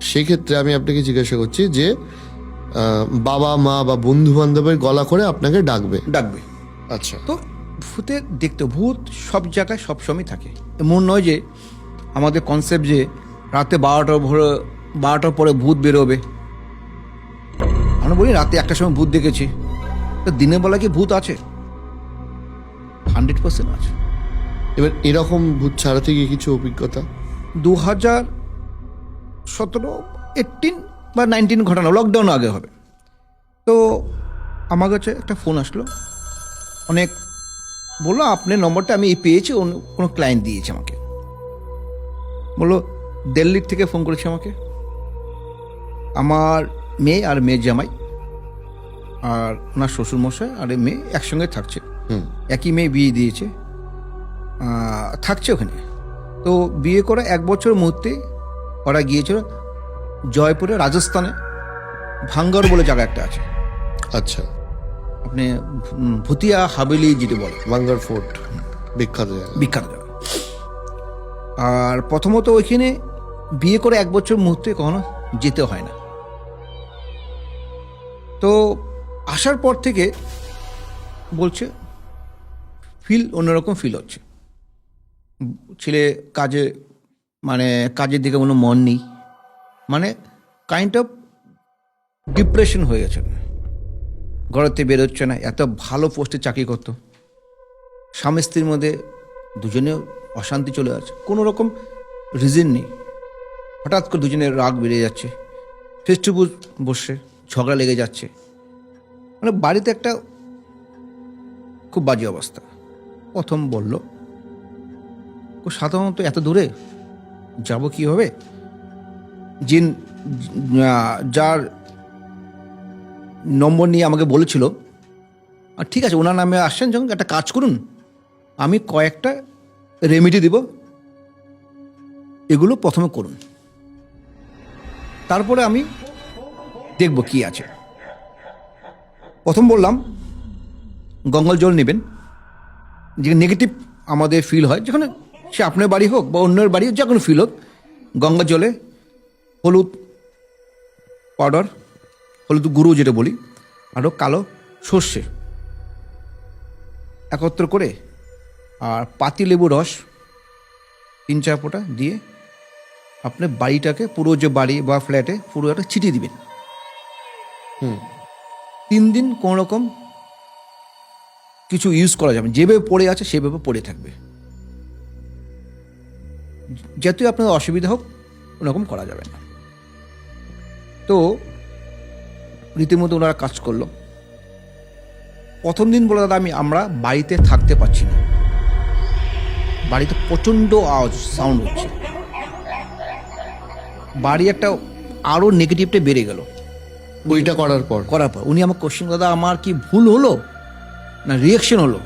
সেক্ষেত্রে আমি আপনাকে জিজ্ঞাসা করছি যে বাবা মা বা বন্ধু বান্ধবের গলা করে আপনাকে ডাকবে। আচ্ছা, তো ভূতের দেখতে, ভূত সব জায়গায় সবসময় থাকে, এমন নয় যে আমাদের কনসেপ্ট যে রাতে 12টার পরে ভূত বেরোবে। আমরা বলি রাতে 1টার সময় ভূত দেখেছি, তো দিনের বেলা কি ভূত আছে? 100% আছে। এবার এরকম ভূত ছাড়াতে গিয়ে কিছু অভিজ্ঞতা? 2017, 18 বা 19 ঘটনা, লকডাউন আগে হবে। তো আমার কাছে একটা ফোন আসলো, অনেক বললো আপনার নম্বরটা আমি পেয়েছি, কোনো ক্লায়েন্ট দিয়েছে আমাকে, বললো দিল্লির থেকে ফোন করেছে আমাকে, আমার মেয়ে আর মেয়ের জামাই আর ওনার শ্বশুরমশাই আর এই মেয়ে একসঙ্গে থাকছে, একই মেয়ে বিয়ে দিয়েছে, থাকছে ওখানে। তো বিয়ে করা 1 বছর মুহূর্তে ওরা গিয়েছিল জয়পুরে, রাজস্থানে ভাঙ্গর বলে জায়গা একটা আছে, আচ্ছা, আপনি ভুতিয়া হাভেলি যেটা বলে, ভাঙ্গার ফোর্ট বিখ্যাত জায়গা। বিখ্যাত জায়গা। আর প্রথমত ওইখানে বিয়ে করে 1 বছর মুহূর্তে কখনো যেতে হয় না। তো আসার পর থেকে বলছে অন্যরকম ফিল হচ্ছে, ছেলে কাজের দিকে কোনো মন নেই, মানে কাইন্ড অফ ডিপ্রেশন হয়ে গেছে, ঘরেতে বেরোচ্ছে না। এত ভালো পোস্টে চাকরি করতো, স্বামী স্ত্রীর মধ্যে দুজনে অশান্তি চলে যাচ্ছে, কোনো রকম রিজন নেই, হঠাৎ করে দুজনের রাগ বেড়ে যাচ্ছে, ফেস্টিভ্যাল বসে ঝগড়া লেগে যাচ্ছে, মানে বাড়িতে একটা খুব বাজে অবস্থা। প্রথম বলল, সাধারণত এত দূরে যাব কীভাবে, যার নম্বর নিয়ে আমাকে বলেছিল, আর ঠিক আছে ওনার নামে আসছেন যখন, একটা কাজ করুন, আমি কয়েকটা রেমেডি দিব, এগুলো প্রথমে করুন, তারপরে আমি দেখব কি আছে। প্রথম বললাম গঙ্গাল জল নেবেন, যে নেগেটিভ আমাদের ফিল হয়, যেখানে সে আপনার বাড়ি হোক বা অন্যের বাড়ি হোক, যে কোনো ফিল হোক, গঙ্গা জলে হলুদ পাউডার, হলুদ গুঁড়ো যেটা বলি, আরও কালো সর্ষে একত্র করে, আর পাতিলেবু রস 3-4 ফোঁটা দিয়ে আপনি বাড়িটাকে, পুরো যে বাড়ি বা ফ্ল্যাটে পুরো একটা ছিটিয়ে দিবেন। 3 দিন কোনো রকম কিছু ইউজ করা যাবে, যেভাবে পড়ে আছে সেভাবে পড়ে থাকবে, যাতে আপনার অসুবিধা হোক ওরকম করা যাবে না। তো রীতিমতো ওনারা কাজ করলো। প্রথম দিন বলে দাদা আমরা বাড়িতে থাকতে পারছি না, বাড়িতে প্রচণ্ড আওয়াজ সাউন্ড হচ্ছে, বাড়ি একটা আরও নেগেটিভটা বেড়ে গেল ওইটা করার পর উনি আমার কোশ্চেন, দাদা আমার কি ভুল হলো না রিয়াকশন হলো,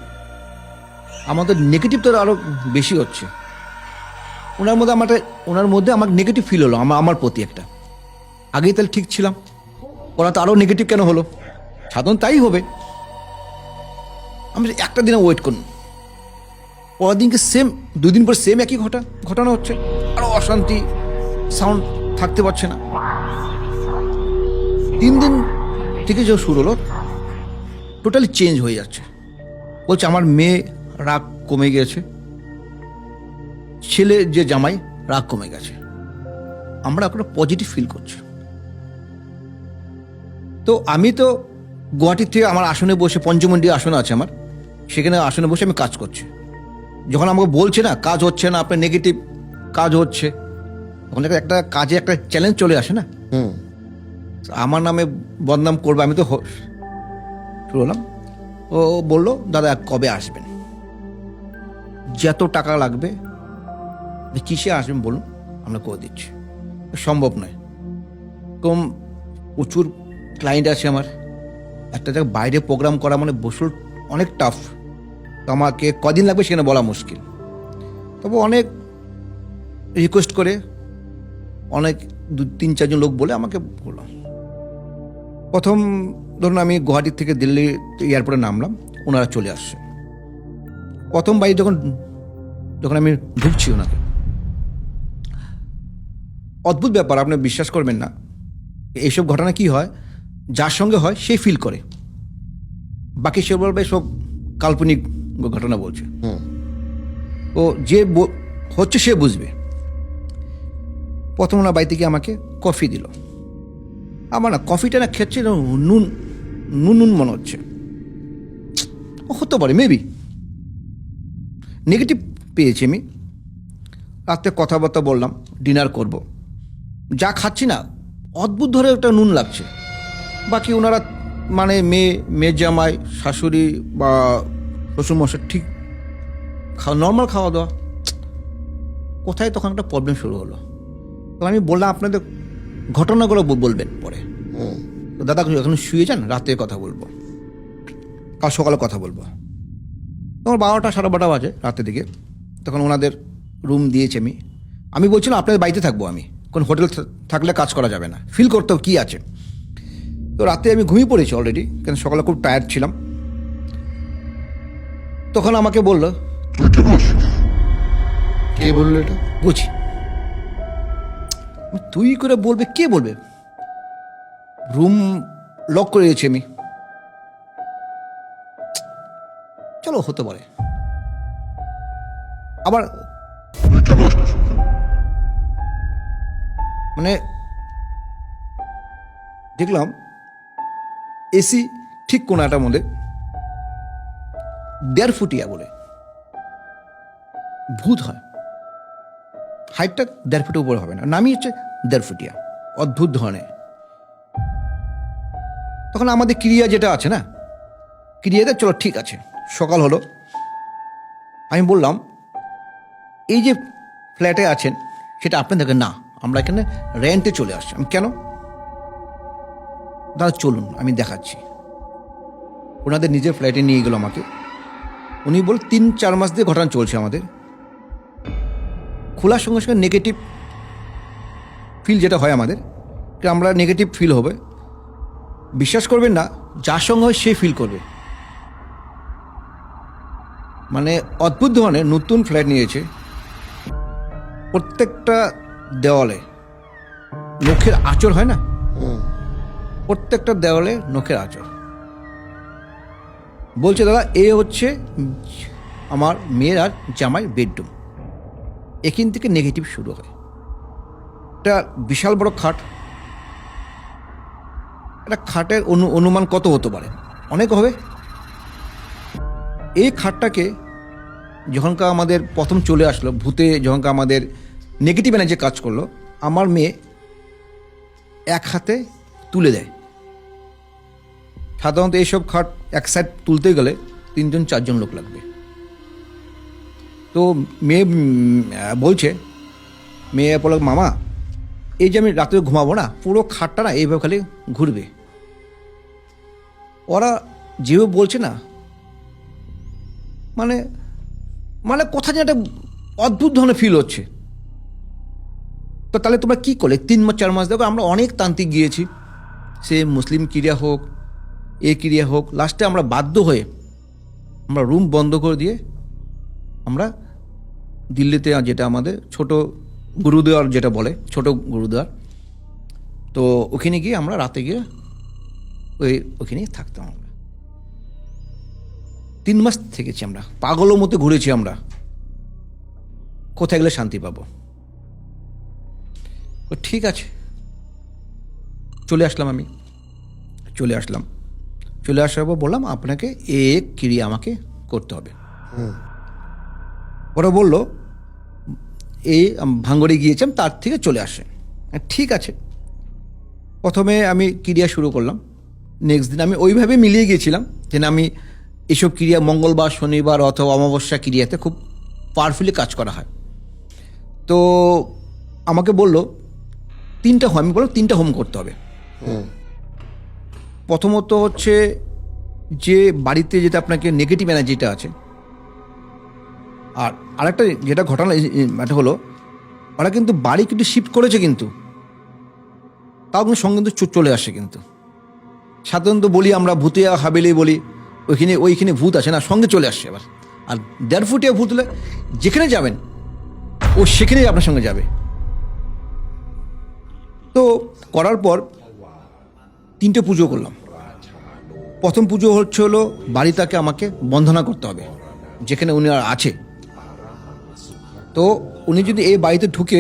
আমাদের নেগেটিভ তো আরও বেশি হচ্ছে। ওনার মধ্যে আমার নেগেটিভ ফিল হলো আমার প্রতি একটা, আগেই তাহলে ঠিক ছিলাম, ওরা তো আরও নেগেটিভ কেন হলো, সাধারণ তাই হবে। আমি একটা দিনে ওয়েট করুন, পরের দিনকে সেম, 2 দিন পর সেম একই ঘটনা হচ্ছে, আরও অশান্তি, সাউন্ড থাকতে পারছে না। 3 দিন থেকে যে শুরু হলো টোটালি চেঞ্জ হয়ে যাচ্ছে, বলছে আমার মেয়ে রাগ কমে গেছে, ছেলে যে জামাই রাগ কমে গেছে, আমরা একটা পজিটিভ ফিল করছি। তো আমি তো গুয়াহাটির থেকে আমার আসনে বসে, পঞ্চমন্ডি আসন আছে আমার, সেখানে আসনে বসে আমি কাজ করছি। যখন আমাকে বলছে না কাজ হচ্ছে না, আপনার নেগেটিভ কাজ হচ্ছে, তখন একটা কাজে একটা চ্যালেঞ্জ চলে আসে না, আমার নামে বদনাম করবে, আমি তো শুরু হলাম। ও বললো দাদা কবে আসবেন, যত টাকা লাগবে কিসে আসবেন বলুন, আমরা করে দিচ্ছি। সম্ভব নয়, কম প্রচুর ক্লায়েন্ট আছে আমার, একটা জায়গায় বাইরে প্রোগ্রাম করা মানে বসুল অনেক টাফ, তো আমাকে কদিন লাগবে সেখানে বলা মুশকিল। তবু অনেক রিকোয়েস্ট করে অনেক 2-3-4 জন লোক বলে আমাকে বললাম। প্রথম ধরুন আমি গুয়াহাটি থেকে দিল্লি এয়ারপোর্টে নামলাম, ওনারা চলে আসছে। প্রথম বাড়ি যখন আমি ঢুকছি ওনাকে, অদ্ভুত ব্যাপার, আপনি বিশ্বাস করবেন না, এইসব ঘটনা কি হয়, যার সঙ্গে হয় সে ফিল করে, বাকি সে বলবে সব কাল্পনিক ঘটনা বলছে। ও যে হচ্ছে সে বুঝবে। প্রথম ওনার বাড়ি থেকে আমাকে কফি দিল, আমার না কফিটা না খেচ্ছে নুন নুন নুন মনে হচ্ছে, হতে পারে মেবি নেগেটিভ পেয়েছি আমি। রাত্রে কথাবার্তা বললাম, ডিনার করব, যা খাচ্ছি না অদ্ভুত ধরে একটা নুন লাগছে। বাকি ওনারা মানে মেয়ে জামাই শাশুড়ি বা শ্বশুরমশাই ঠিক নর্মাল খাওয়া দাওয়া, কোথায় তখন একটা প্রবলেম শুরু হলো। তো আমি বললাম আপনাদের ঘটনাগুলো বলবেন পরে, তো দাদা এখন শুয়ে যান, রাতে কথা বলবো, কাল সকালে কথা বলবো। তখন 12টা 12:30 বাজে রাতের দিকে, তখন ওনাদের রুম দিয়েছে। আমি বলছিলাম আপনাদের বাড়িতে থাকবো, আমি কোন হোটেল থাকলে কাজ করা যাবে না, ফিল করতেও কী আছে। তো রাতে আমি ঘুমিয়ে পড়েছি অলরেডি, কারণ সকালে খুব টায়ার্ড ছিলাম। তখন আমাকে বললো, কে বললো এটা? বুঝি তুই করে বলবে, কে বলবে, রুম লক করে দিয়েছি আমি, চলো হতে পারে। আবার মানে দেখলাম এসি ঠিক কোনাটার মধ্যে 1.5 ফুটিয়া বলে ভূত হয়, হাইটটা 1.5 ফুটের উপরে হবে না, নামি হচ্ছে 1.5 ফুটিয়া, অদ্ভুত ধরনের। তখন আমাদের ক্রিয়া যেটা আছে না, ক্রিয়াতে চলো ঠিক আছে, সকাল হলো। আমি বললাম এই যে ফ্ল্যাটে আছেন সেটা আপনাদেরকে না, আমরা এখানে রেন্টে চলে আসছি। আমি কেন? দাদা চলুন আমি দেখাচ্ছি। ওনাদের নিজের ফ্ল্যাটে নিয়ে গেল আমাকে। উনি বল 3-4 মাস দিয়ে ঘটনা চলছে আমাদের, খোলার সঙ্গে সঙ্গে নেগেটিভ ফিল যেটা হয় আমাদের, আমরা নেগেটিভ ফিল হবে, বিশ্বাস করবেন না, যার সঙ্গে হয় সে ফিল করবে। মানে অদ্ভুত ধরনের নতুন ফ্ল্যাট নিয়েছে, প্রত্যেকটা দেওয়ালে নখের আঁচড় হয় না, প্রত্যেকটা দেওয়ালে নখের আঁচড়। বলছে দাদা এ হচ্ছে আমার মেয়ের আর জামাই বেডরুম, এখান থেকে নেগেটিভ শুরু হয়। একটা বিশাল বড় খাট, একটা খাটের অনুমান কত হতে পারে, অনেক হবে। এই খাটটাকে যখনকার আমাদের প্রথম চলে আসলো ভূতে, যখনকার আমাদের নেগেটিভ এনার্জি কাজ করলো, আমার মেয়ে এক হাতে তুলে দেয়। সাধারণত এইসব খাট এক সাইড তুলতে গেলে 3-4 লোক লাগবে। তো মেয়ে বলছে, মেয়ে বলে, মামা এই যে আমি রাত্রে ঘুমাবো না, পুরো খাটটা না এইভাবে খালি ঘুরবে। ওরা যেভাবে বলছে না, মানে মানে কোথায় যেন একটা অদ্ভুত ধরনের ফিল হচ্ছে। তো তাহলে তোমরা কী করলে 3-4 মাস? দেখো আমরা অনেক তান্ত্রিক গিয়েছি, সে মুসলিম ক্রিয়া হোক, এ ক্রিয়া হোক, লাস্টে আমরা বাধ্য হয়ে আমরা রুম বন্ধ করে দিয়ে আমরা দিল্লিতে যেটা আমাদের ছোট গুরুদুয়ার যেটা বলে, ছোট গুরুদুয়ার, তো ওখানে গিয়ে আমরা রাতে গিয়ে ওখানেই থাকতাম। আমরা 3 মাস থেকেছি, আমরা পাগলের মতো ঘুরেছি। আমরা কোথায় গেলে শান্তি পাবো? ঠিক আছে, চলে আসলাম। আমি চলে আসার পর বললাম, আপনাকে এক ক্রিয়া আমাকে করতে হবে। ওরা বলল, এই ভাঙ্গরে গিয়েছিলাম, তার থেকে চলে আসে। ঠিক আছে, প্রথমে আমি ক্রিয়া শুরু করলাম। নেক্সট দিন আমি ওইভাবে মিলিয়ে গিয়েছিলাম যে আমি এসব ক্রিয়া মঙ্গলবার, শনিবার অথবা অমাবস্যা ক্রিয়াতে খুব পাওয়ারফুলি কাজ করা হয়। তো আমাকে বলল 3টা হোম, আমি বললাম 3টা হোম করতে হবে। প্রথমত হচ্ছে যে বাড়িতে যেটা আপনাকে নেগেটিভ এনার্জিটা আছে, আর আরেকটা যেটা ঘটনা এটা হলো, ওরা কিন্তু বাড়ি কিন্তু শিফট করেছে, কিন্তু তাও কিন্তু সঙ্গে কিন্তু চলে আসে। কিন্তু সাধারণত বলি আমরা ভূতিয়া হাবেলি বলি, ওইখানে ভূত আছে না, সঙ্গে চলে আসছে। এবার আর 1.5 ফুটিয়া ভূত হলে যেখানে যাবেন ও সেখানেই আপনার সঙ্গে যাবে। তো করার পর 3টে পুজো করলাম। প্রথম পুজো হলো বাড়িটাকে আমাকে বন্দনা করতে হবে, যেখানে উনি আর আছে। তো উনি যদি এই বাড়িতে ঢুকে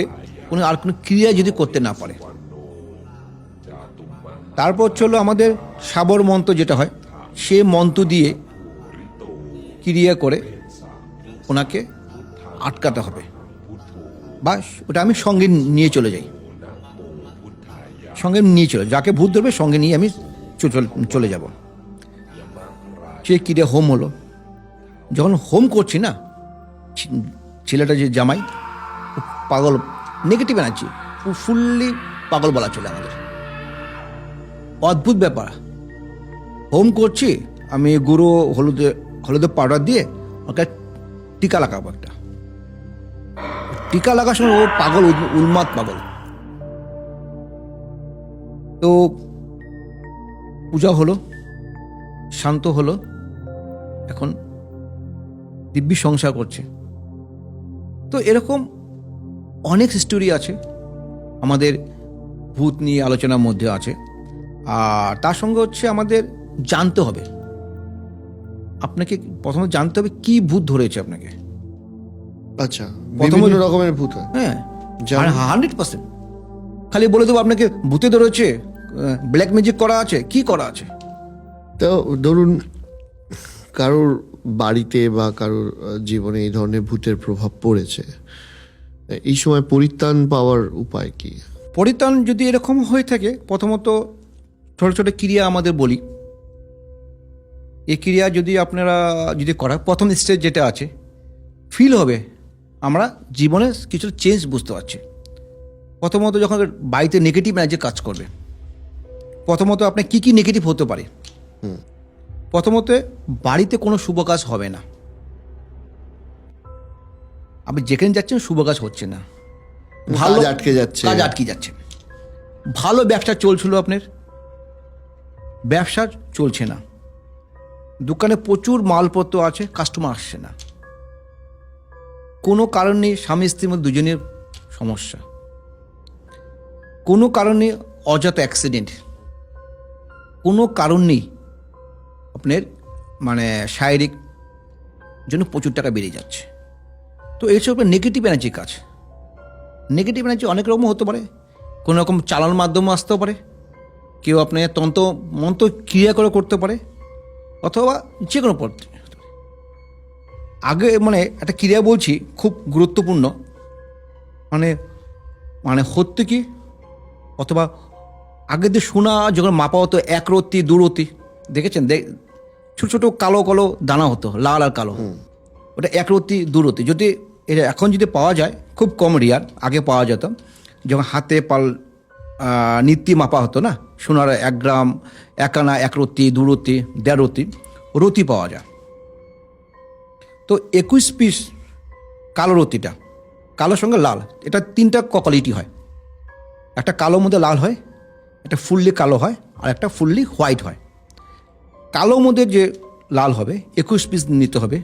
উনি আর কোনো ক্রিয়া যদি করতে না পারে। তারপর হলো আমাদের সাবর মন্ত্র যেটা হয়, সে মন্ত্র দিয়ে ক্রিয়া করে ওনাকে আটকাতে হবে। বাস ওটা আমি সঙ্গে নিয়ে চলে যাই, যাকে ভূত ধরবে সঙ্গে নিয়ে আমি চলে যাব। সে ক্রিয়া হোম হলো। যখন হোম করছি না, ছেলেটা যে জামাই পাগল, নেগেটিভ এনার্জি ফুললি পাগল বলা চলে আমাদের। অদ্ভুত ব্যাপার, হোম করছি আমি গুঁড়ো হলুদে পাউডার দিয়ে ওকে টিকা লাগাবো। একটা টিকা লাগার সময় ও পাগল, উন্মাদ পাগল। তো পূজা হলো, শান্ত হলো, এখন দিব্যি সংসার করছে। তো এরকম অনেক স্টোরি আছে আমাদের ভূত নিয়ে আলোচনার মধ্যে আছে। আর তার সঙ্গে হচ্ছে আমাদের জানতে হবে, আপনাকে প্রথমে জানতে হবে কি ভূত ধরেছে আপনাকে। আচ্ছা, বিভিন্ন রকমের ভূত হয়। হ্যাঁ, 100%। খালি বলে দেবো আপনাকে ভূতে ধরেছে, ব্ল্যাক ম্যাজিক করা আছে, কি করা আছে। তো ধরুন কারোর বাড়িতে বা কারোর জীবনে এই ধরনের ভূতের প্রভাব পড়েছে, এই সময় পরিত্রাণ পাওয়ার উপায় কি? পরিত্রাণ যদি এরকম হয়ে থাকে, প্রথমত ছোটো ছোটো ক্রিয়া আমাদের বলি। এই ক্রিয়া যদি আপনারা করা, প্রথম স্টেজ যেটা আছে, ফিল হবে আমরা জীবনে কিছু চেঞ্জ বুঝতে পারছি। প্রথমত যখন বাড়িতে নেগেটিভ এনার্জি কাজ করবে, প্রথমত আপনার কী কী নেগেটিভ হতে পারে। প্রথমত বাড়িতে কোনো শুভ কাজ হবে না, আপনি যেখানে যাচ্ছেন শুভ কাজ হচ্ছে না, ভালো কাজ আটকে যাচ্ছে। ভালো ব্যবসা চলছিল আপনার, ব্যবসা চলছে না, দোকানে প্রচুর মালপত্র আছে, কাস্টমার আসছে না, কোনো কারণে স্বামী স্ত্রীর মধ্যে দুজনের সমস্যা, কোনো কারণে অযথা অ্যাক্সিডেন্ট, কোনো কারণ নেই আপনার মানে শারীরিক জন্য প্রচুর টাকা বেড়ে যাচ্ছে। তো এইসব নেগেটিভ এনার্জি কাজ। নেগেটিভ এনার্জি অনেক রকম হতে পারে, কোনো রকম চালানোর মাধ্যমে আসতেও পারে, কেউ আপনার মন্ত্র ক্রিয়া করে করতে পারে, অথবা যে কোনো পদ্ধতি। আগে মানে একটা ক্রিয়া বলছি খুব গুরুত্বপূর্ণ, মানে হচ্ছে কি, অথবা আগে দিয়ে সোনা যখন মাপা হতো 1 রত্তি 2 রত্তি, দেখেছেন? ছোট ছোট কালো কালো দানা হতো, লাল আর কালো, ওটা 1 রত্তি 2 রত্তি। যদি এটা এখন যদি পাওয়া যায়, খুব কম রিয়ার, আগে পাওয়া যেত, যখন হাতে নিত্যি মাপা হতো না, সোনার 1 গ্রাম, 1 আনা, 1 রত্তি, 2 রত্তি, 1.5 রত্তি, রতি পাওয়া যায়। তো 21 পিস কালো রতিটা, কালোর সঙ্গে লাল, এটা 3টা কোয়ালিটি হয়। একটা কালোর মধ্যে লাল হয়, একটা ফুললি কালো হয়, আর একটা ফুললি হোয়াইট হয়। কালো মধ্যে যে লাল হবে 21 পিস নিতে হবে।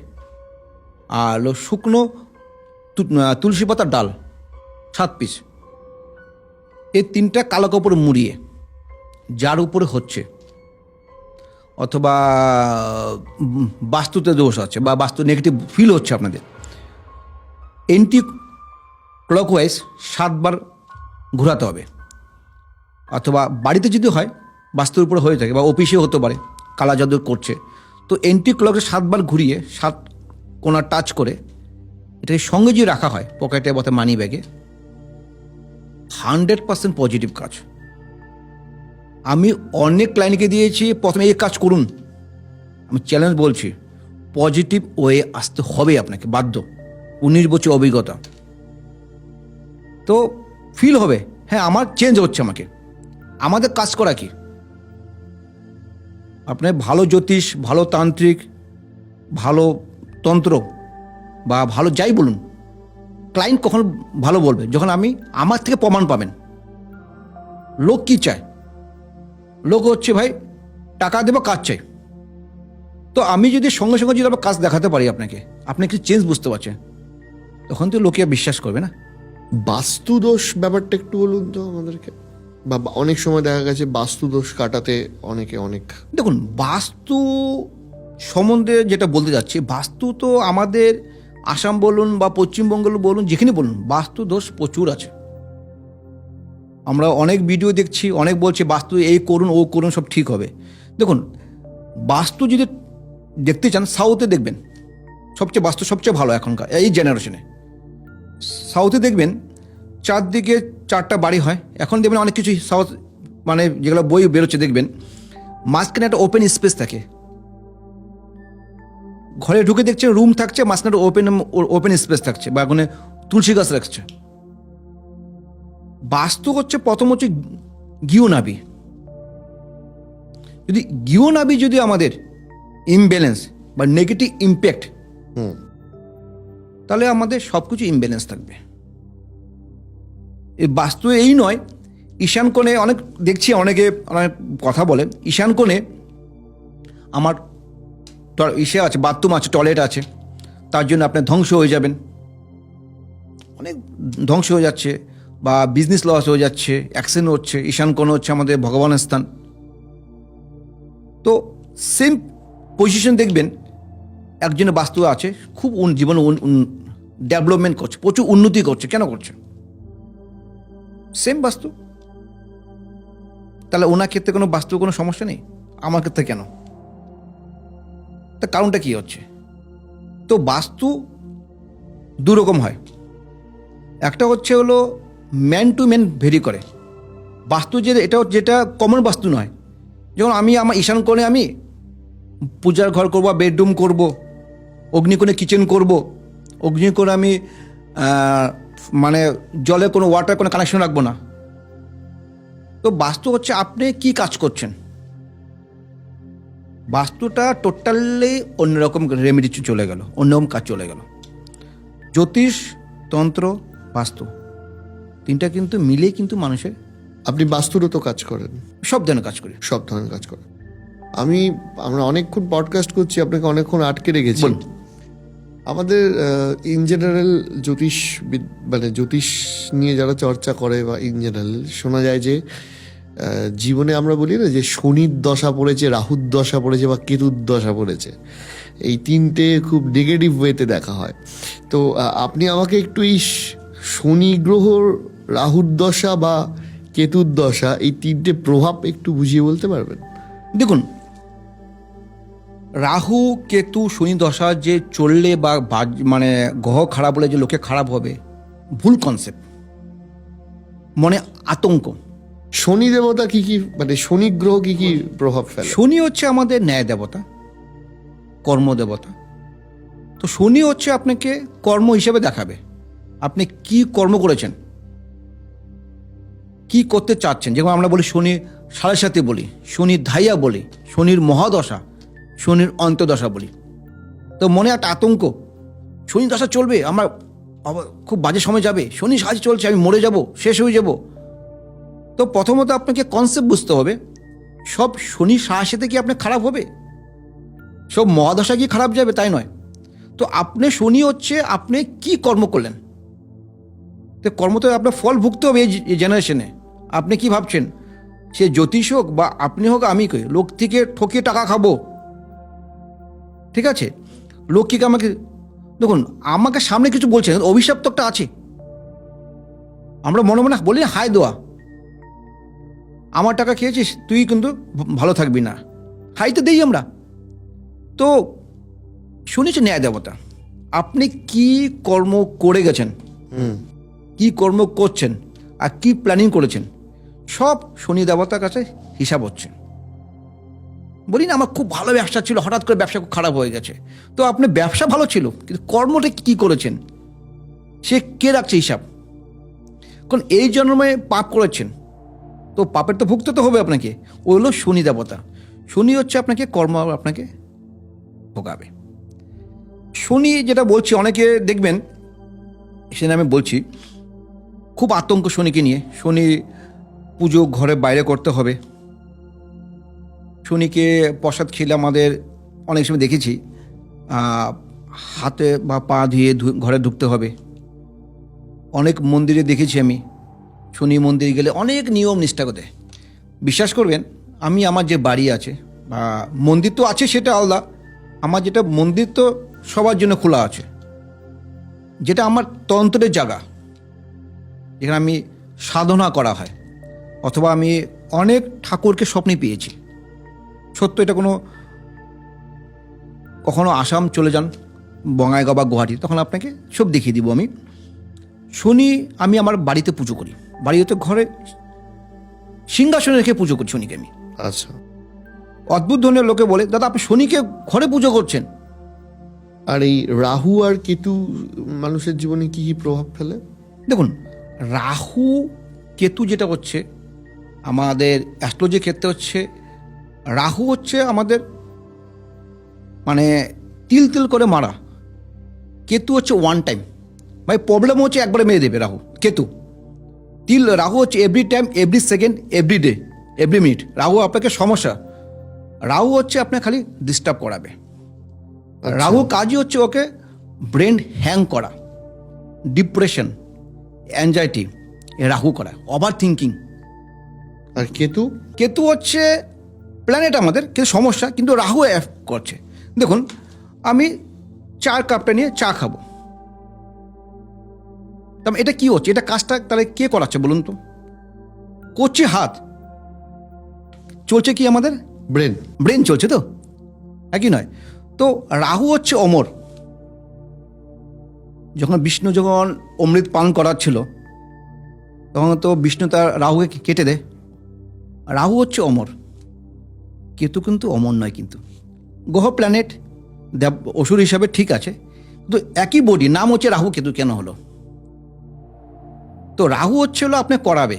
আর হলো শুকনো তুলসী পাতার ডাল 7 পিস। এই 3টা কালো কাপড়ে মুড়িয়ে, যার উপরে হচ্ছে অথবা বাস্তুতে দোষ আছে বা বাস্তু নেগেটিভ ফিল হচ্ছে আপনাদের, এন্টি ক্লকওয়াইজ 7 বার ঘোরাতে হবে। অথবা বাড়িতে যদি হয়, বাস্তুর উপরে হয়ে থাকে, বা অফিসে হতে পারে, কালা জাদু করছে, তো এন্টি ক্লকে 7 বার ঘুরিয়ে 7 কোণা টাচ করে এটাকে সঙ্গে যদি রাখা হয় পকেটে বা মানি ব্যাগে, 100% পজিটিভ কাজ। আমি অনেক ক্লায়েন্টকে দিয়েছি, প্রথমে এই কাজ করুন, আমি চ্যালেঞ্জ বলছি, পজিটিভ ওয়ে আসতে হবে আপনাকে, বাধ্য। 19 বছর অভিজ্ঞতা, তো ফিল হবে হ্যাঁ আমার চেঞ্জ হচ্ছে। আমাদের কাজ করা কি, আপনার ভালো জ্যোতিষ, ভালো তান্ত্রিক, ভালো তন্ত্র বা ভালো যাই বলুন, ক্লায়েন্ট কখন ভালো বলবে? যখন আমার থেকে প্রমাণ পাবেন। লোক কি চায়? লোক হচ্ছে ভাই টাকা দেবো, কাজ চাই। তো আমি যদি সঙ্গে সঙ্গে যদি কাজ দেখাতে পারি আপনাকে, আপনি কিছু চেঞ্জ বুঝতে পারছেন, তখন তো লোকে বিশ্বাস করবে না। বাস্তু দোষ ব্যাপারটা একটু বলুন তো আমাদেরকে। বা অনেক সময় দেখা গেছে বাস্তু দোষ কাটাতে অনেক দেখুন, বাস্তু সম্বন্ধে যেটা বলতে যাচ্ছি, বাস্তু তো আমাদের আসাম বলুন বা পশ্চিমবঙ্গ বলুন, যেখানে বলুন, বাস্তু দোষ প্রচুর আছে। আমরা অনেক ভিডিও দেখছি, অনেক বলছে বাস্তু এই করুন ও করুন, সব ঠিক হবে। দেখুন, বাস্তু যদি দেখতে চান, সাউথে দেখবেন বাস্তু সবচেয়ে ভালো এখনকার এই জেনারেশনে। সাউথে দেখবেন চারদিকে 4টা বাড়ি হয়। এখন দেখবেন অনেক কিছু সাউথ যেগুলো বই বেরোচ্ছে, দেখবেন মাঝখানে একটা ওপেন স্পেস থাকে। ঘরে ঢুকে দেখছেন রুম থাকছে, মাঝখানে ওপেন স্পেস থাকছে, বা ওখানে তুলসী গাছ রাখছে। বাস্তু প্রথম হচ্ছে গৃহনাভি। যদি গৃহনাভি যদি আমাদের ইমব্যালেন্স বা নেগেটিভ ইম্প্যাক্ট, তাহলে আমাদের সব কিছু ইমব্যালেন্স থাকবে। এই বাস্তু এই নয়, ঈশান কোণে অনেক দেখছি, অনেকে অনেক কথা বলে, ঈশান কোণে আমার আছে, বাথরুম আছে, টয়লেট আছে, তার জন্য আপনি ধ্বংস হয়ে যাবেন, অনেক ধ্বংস হয়ে যাচ্ছে, বা বিজনেস লস হয়ে যাচ্ছে, অ্যাক্সিডেন্ট হচ্ছে। ঈশান কোণ হচ্ছে আমাদের ভগবানের স্থান। তো সেম পজিশন দেখবেন একজনের বাস্তু আছে, খুব জীবনে ডেভেলপমেন্ট করছে, প্রচুর উন্নতি করছে। কেন করছে? সেম বাস্তু। তাহলে ওনার ক্ষেত্রে কোনো বাস্তু কোনো সমস্যা নেই, আমার ক্ষেত্রে কেন? তার কারণটা কি হচ্ছে? তো বাস্তু 2 রকম হয়। একটা হলো ম্যান টু ম্যান ভেরি করে বাস্তু, যেটা কমন বাস্তু নয়। যেমন আমার ঈশান কোণে আমি পূজার ঘর করবো, বেডরুম করব, অগ্নিকোণে কিচেন করব, অগ্নিকোণে আমি জলে কোনো ওয়াটার কোনো কানেকশন রাখবো না। তো বাস্তু হচ্ছে আপনি কি কাজ করছেন। বাস্তুটা টোটালি অন্যরকম রেমেডি চলে গেল, অন্যরকম কাজ চলে গেল। জ্যোতিষ, তন্ত্র, বাস্তু 3টা কিন্তু মিলেই কিন্তু মানুষের। আপনি বাস্তুরও তো কাজ করেন? সব ধরনের কাজ করি। সব ধরনের কাজ করেন। আমরা অনেকক্ষণ পডকাস্ট করছি, আপনাকে অনেকক্ষণ আটকে রেখেছি। আমাদের ইন জেনারেল জ্যোতিষ নিয়ে যারা চর্চা করে, বা ইন জেনারেল শোনা যায় যে জীবনে আমরা বলি না যে শনির দশা পড়েছে, রাহুর দশা পড়েছে, বা কেতুর দশা পড়েছে, এই 3টে খুব নেগেটিভ ওয়েতে দেখা হয়। তো আপনি আমাকে একটু এই শনি গ্রহর রাহুর দশা বা কেতুর দশা, এই 3টে প্রভাব একটু বুঝিয়ে বলতে পারবেন? দেখুন, রাহু, কেতু, শনি দশা যে চললে বা গ্রহ খারাপ হলে যে লোকে খারাপ হবে, ভুল কনসেপ্ট, মনে আতঙ্ক। শনি দেবতা কি কি, মানে শনি গ্রহ কি কি প্রভাব ফেলে? শনি হচ্ছে আমাদের ন্যায় দেবতা, কর্মদেবতা। তো শনি হচ্ছে আপনাকে কর্ম হিসেবে দেখাবে আপনি কি কর্ম করেছেন, কি করতে চাচ্ছেন। যেমন আমরা বলি শনি সাড়ে সাথে বলি, শনির ধাইয়া বলি, শনির মহাদশা, শনির অন্তদশা বলি। তো মনে একটা আতঙ্ক, শনি দশা চলবে, আমার খুব বাজে সময় যাবে, শনি সাহায্য চলছে, আমি মরে যাব, শেষ হয়ে যাব। তো প্রথমত আপনাকে কনসেপ্ট বুঝতে হবে, সব শনি সাহায্যতে কি আপনি খারাপ হবে, সব মহাদশা কি খারাপ যাবে, তাই নয়। তো আপনি শনি হচ্ছে আপনি কি কর্ম করলেন, তো কর্ম তো আপনার ফল ভুগতে হবে এই জেনারেশনে। আপনি কি ভাবছেন সে জ্যোতিষ হোক বা আপনি হোক আমি কই লোক থেকে ঠকিয়ে টাকা খাবো, ঠিক আছে, লোক কি আমাকে, দেখুন আমাকে সামনে কিছু বলছেন, অভিশাপ তো একটা আছে। আমরা মনে মনে বলি হাই দোয়া, আমার টাকা খেয়েছিস তুই কিন্তু ভালো থাকবি না, হাই তো দেই আমরা। তো শুনেছি ন্যায় দেবতা, আপনি কি কর্ম করে গেছেন, কি কর্ম করছেন আর কি প্ল্যানিং করেছেন, সব শনি দেবতার কাছে হিসাব হচ্ছে। বলি না আমার খুব ভালো ব্যবসা ছিল, হঠাৎ করে ব্যবসা খুব খারাপ হয়ে গেছে। তো আপনি ব্যবসা ভালো ছিল কিন্তু কর্মটা কি করেছেন সে কে রাখছে হিসাব। কারণ এই জন্মে পাপ করেছেন, তো পাপের তো ভুগতে তো হবে আপনাকে। ওই হলো শনি দেবতা। শনি হচ্ছে আপনাকে কর্ম আপনাকে ভোগাবে। শনি যেটা বলছি, অনেকে দেখবেন সেটা আমি বলছি, খুব আতঙ্ক শনিকে নিয়ে। শনি পুজো ঘরে বাইরে করতে হবে, শনিকে প্রসাদ খেলে আমাদের অনেক সময় দেখেছি হাতে বা পা ধুয়ে ঘরে ঢুকতে হবে। অনেক মন্দিরে দেখেছি আমি, শনি মন্দিরে গেলে অনেক নিয়ম নিষ্ঠা করে। বিশ্বাস করবেন, আমি আমার যে বাড়ি আছে বা মন্দির তো আছে সেটা আলাদা, আমার যেটা মন্দির তো সবার জন্য খোলা আছে, যেটা আমার তন্ত্রের জায়গা, যেখানে আমি সাধনা করা হয়, অথবা আমি অনেক ঠাকুরকে স্বপ্নে পেয়েছি। সত্য, এটা কোনো কখনো আসাম চলে যান, বঙ্গাইগাঁও বা গুয়াহাটি, তখন আপনাকে সব দেখিয়ে দিব আমি। শনি আমি আমার বাড়িতে পুজো করি, বাড়িতে ঘরে সিংহাসনে রেখে পুজো করি শনিকে আমি। আচ্ছা। অদ্ভুত ধরনের লোকে বলে দাদা আপনি শনিকে ঘরে পুজো করছেন। আর এই রাহু আর কেতু মানুষের জীবনে কি কি প্রভাব ফেলে? দেখুন, রাহু কেতু যেটা হচ্ছে আমাদের অ্যাস্ট্রোলজির ক্ষেত্রে হচ্ছে, রাহু হচ্ছে আমাদের মানে তিল তিল করে মারা, কেতু হচ্ছে ওয়ান টাইম, ভাই প্রবলেম হচ্ছে একবারে মেরে দেবে রাহু কেতু। রাহু হচ্ছে every time, every second, every day, every minute. Rahu আপনাকে সমস্যা, রাহু হচ্ছে আপনাকে খালি ডিস্টার্ব করাবে। রাহু কাজই হচ্ছে ওকে ব্রেন হ্যাং করা, ডিপ্রেশন, অ্যাংজাইটি, রাহু করা, ওভার থিঙ্কিং। আর কেতু? কেতু হচ্ছে প্ল্যানেট আমাদের, কিন্তু সমস্যা কিন্তু রাহু করছে। দেখুন, আমি চার কাপটা নিয়ে চা খাবো, তাহলে এটা কি হচ্ছে, এটা কাজটা তাহলে কে করাচ্ছে বলুন তো? করছে হাত, চলছে কি আমাদের ব্রেন, ব্রেন চলছে তো, একই নয়। তো রাহু হচ্ছে অমর। যখন বিষ্ণু যখন অমৃত পান করাচ্ছিল তখন তো বিষ্ণু তার রাহুকে কেটে দেয়। রাহু হচ্ছে অমর, কেতু কিন্তু অমর নয়। কিন্তু গ্রহ প্ল্যানেট দেব অসুর হিসাবে ঠিক আছে, কিন্তু একই বডি, নাম হচ্ছে রাহু কেতু কেন হলো? তো রাহু হচ্ছে হলো আপনি করাবে,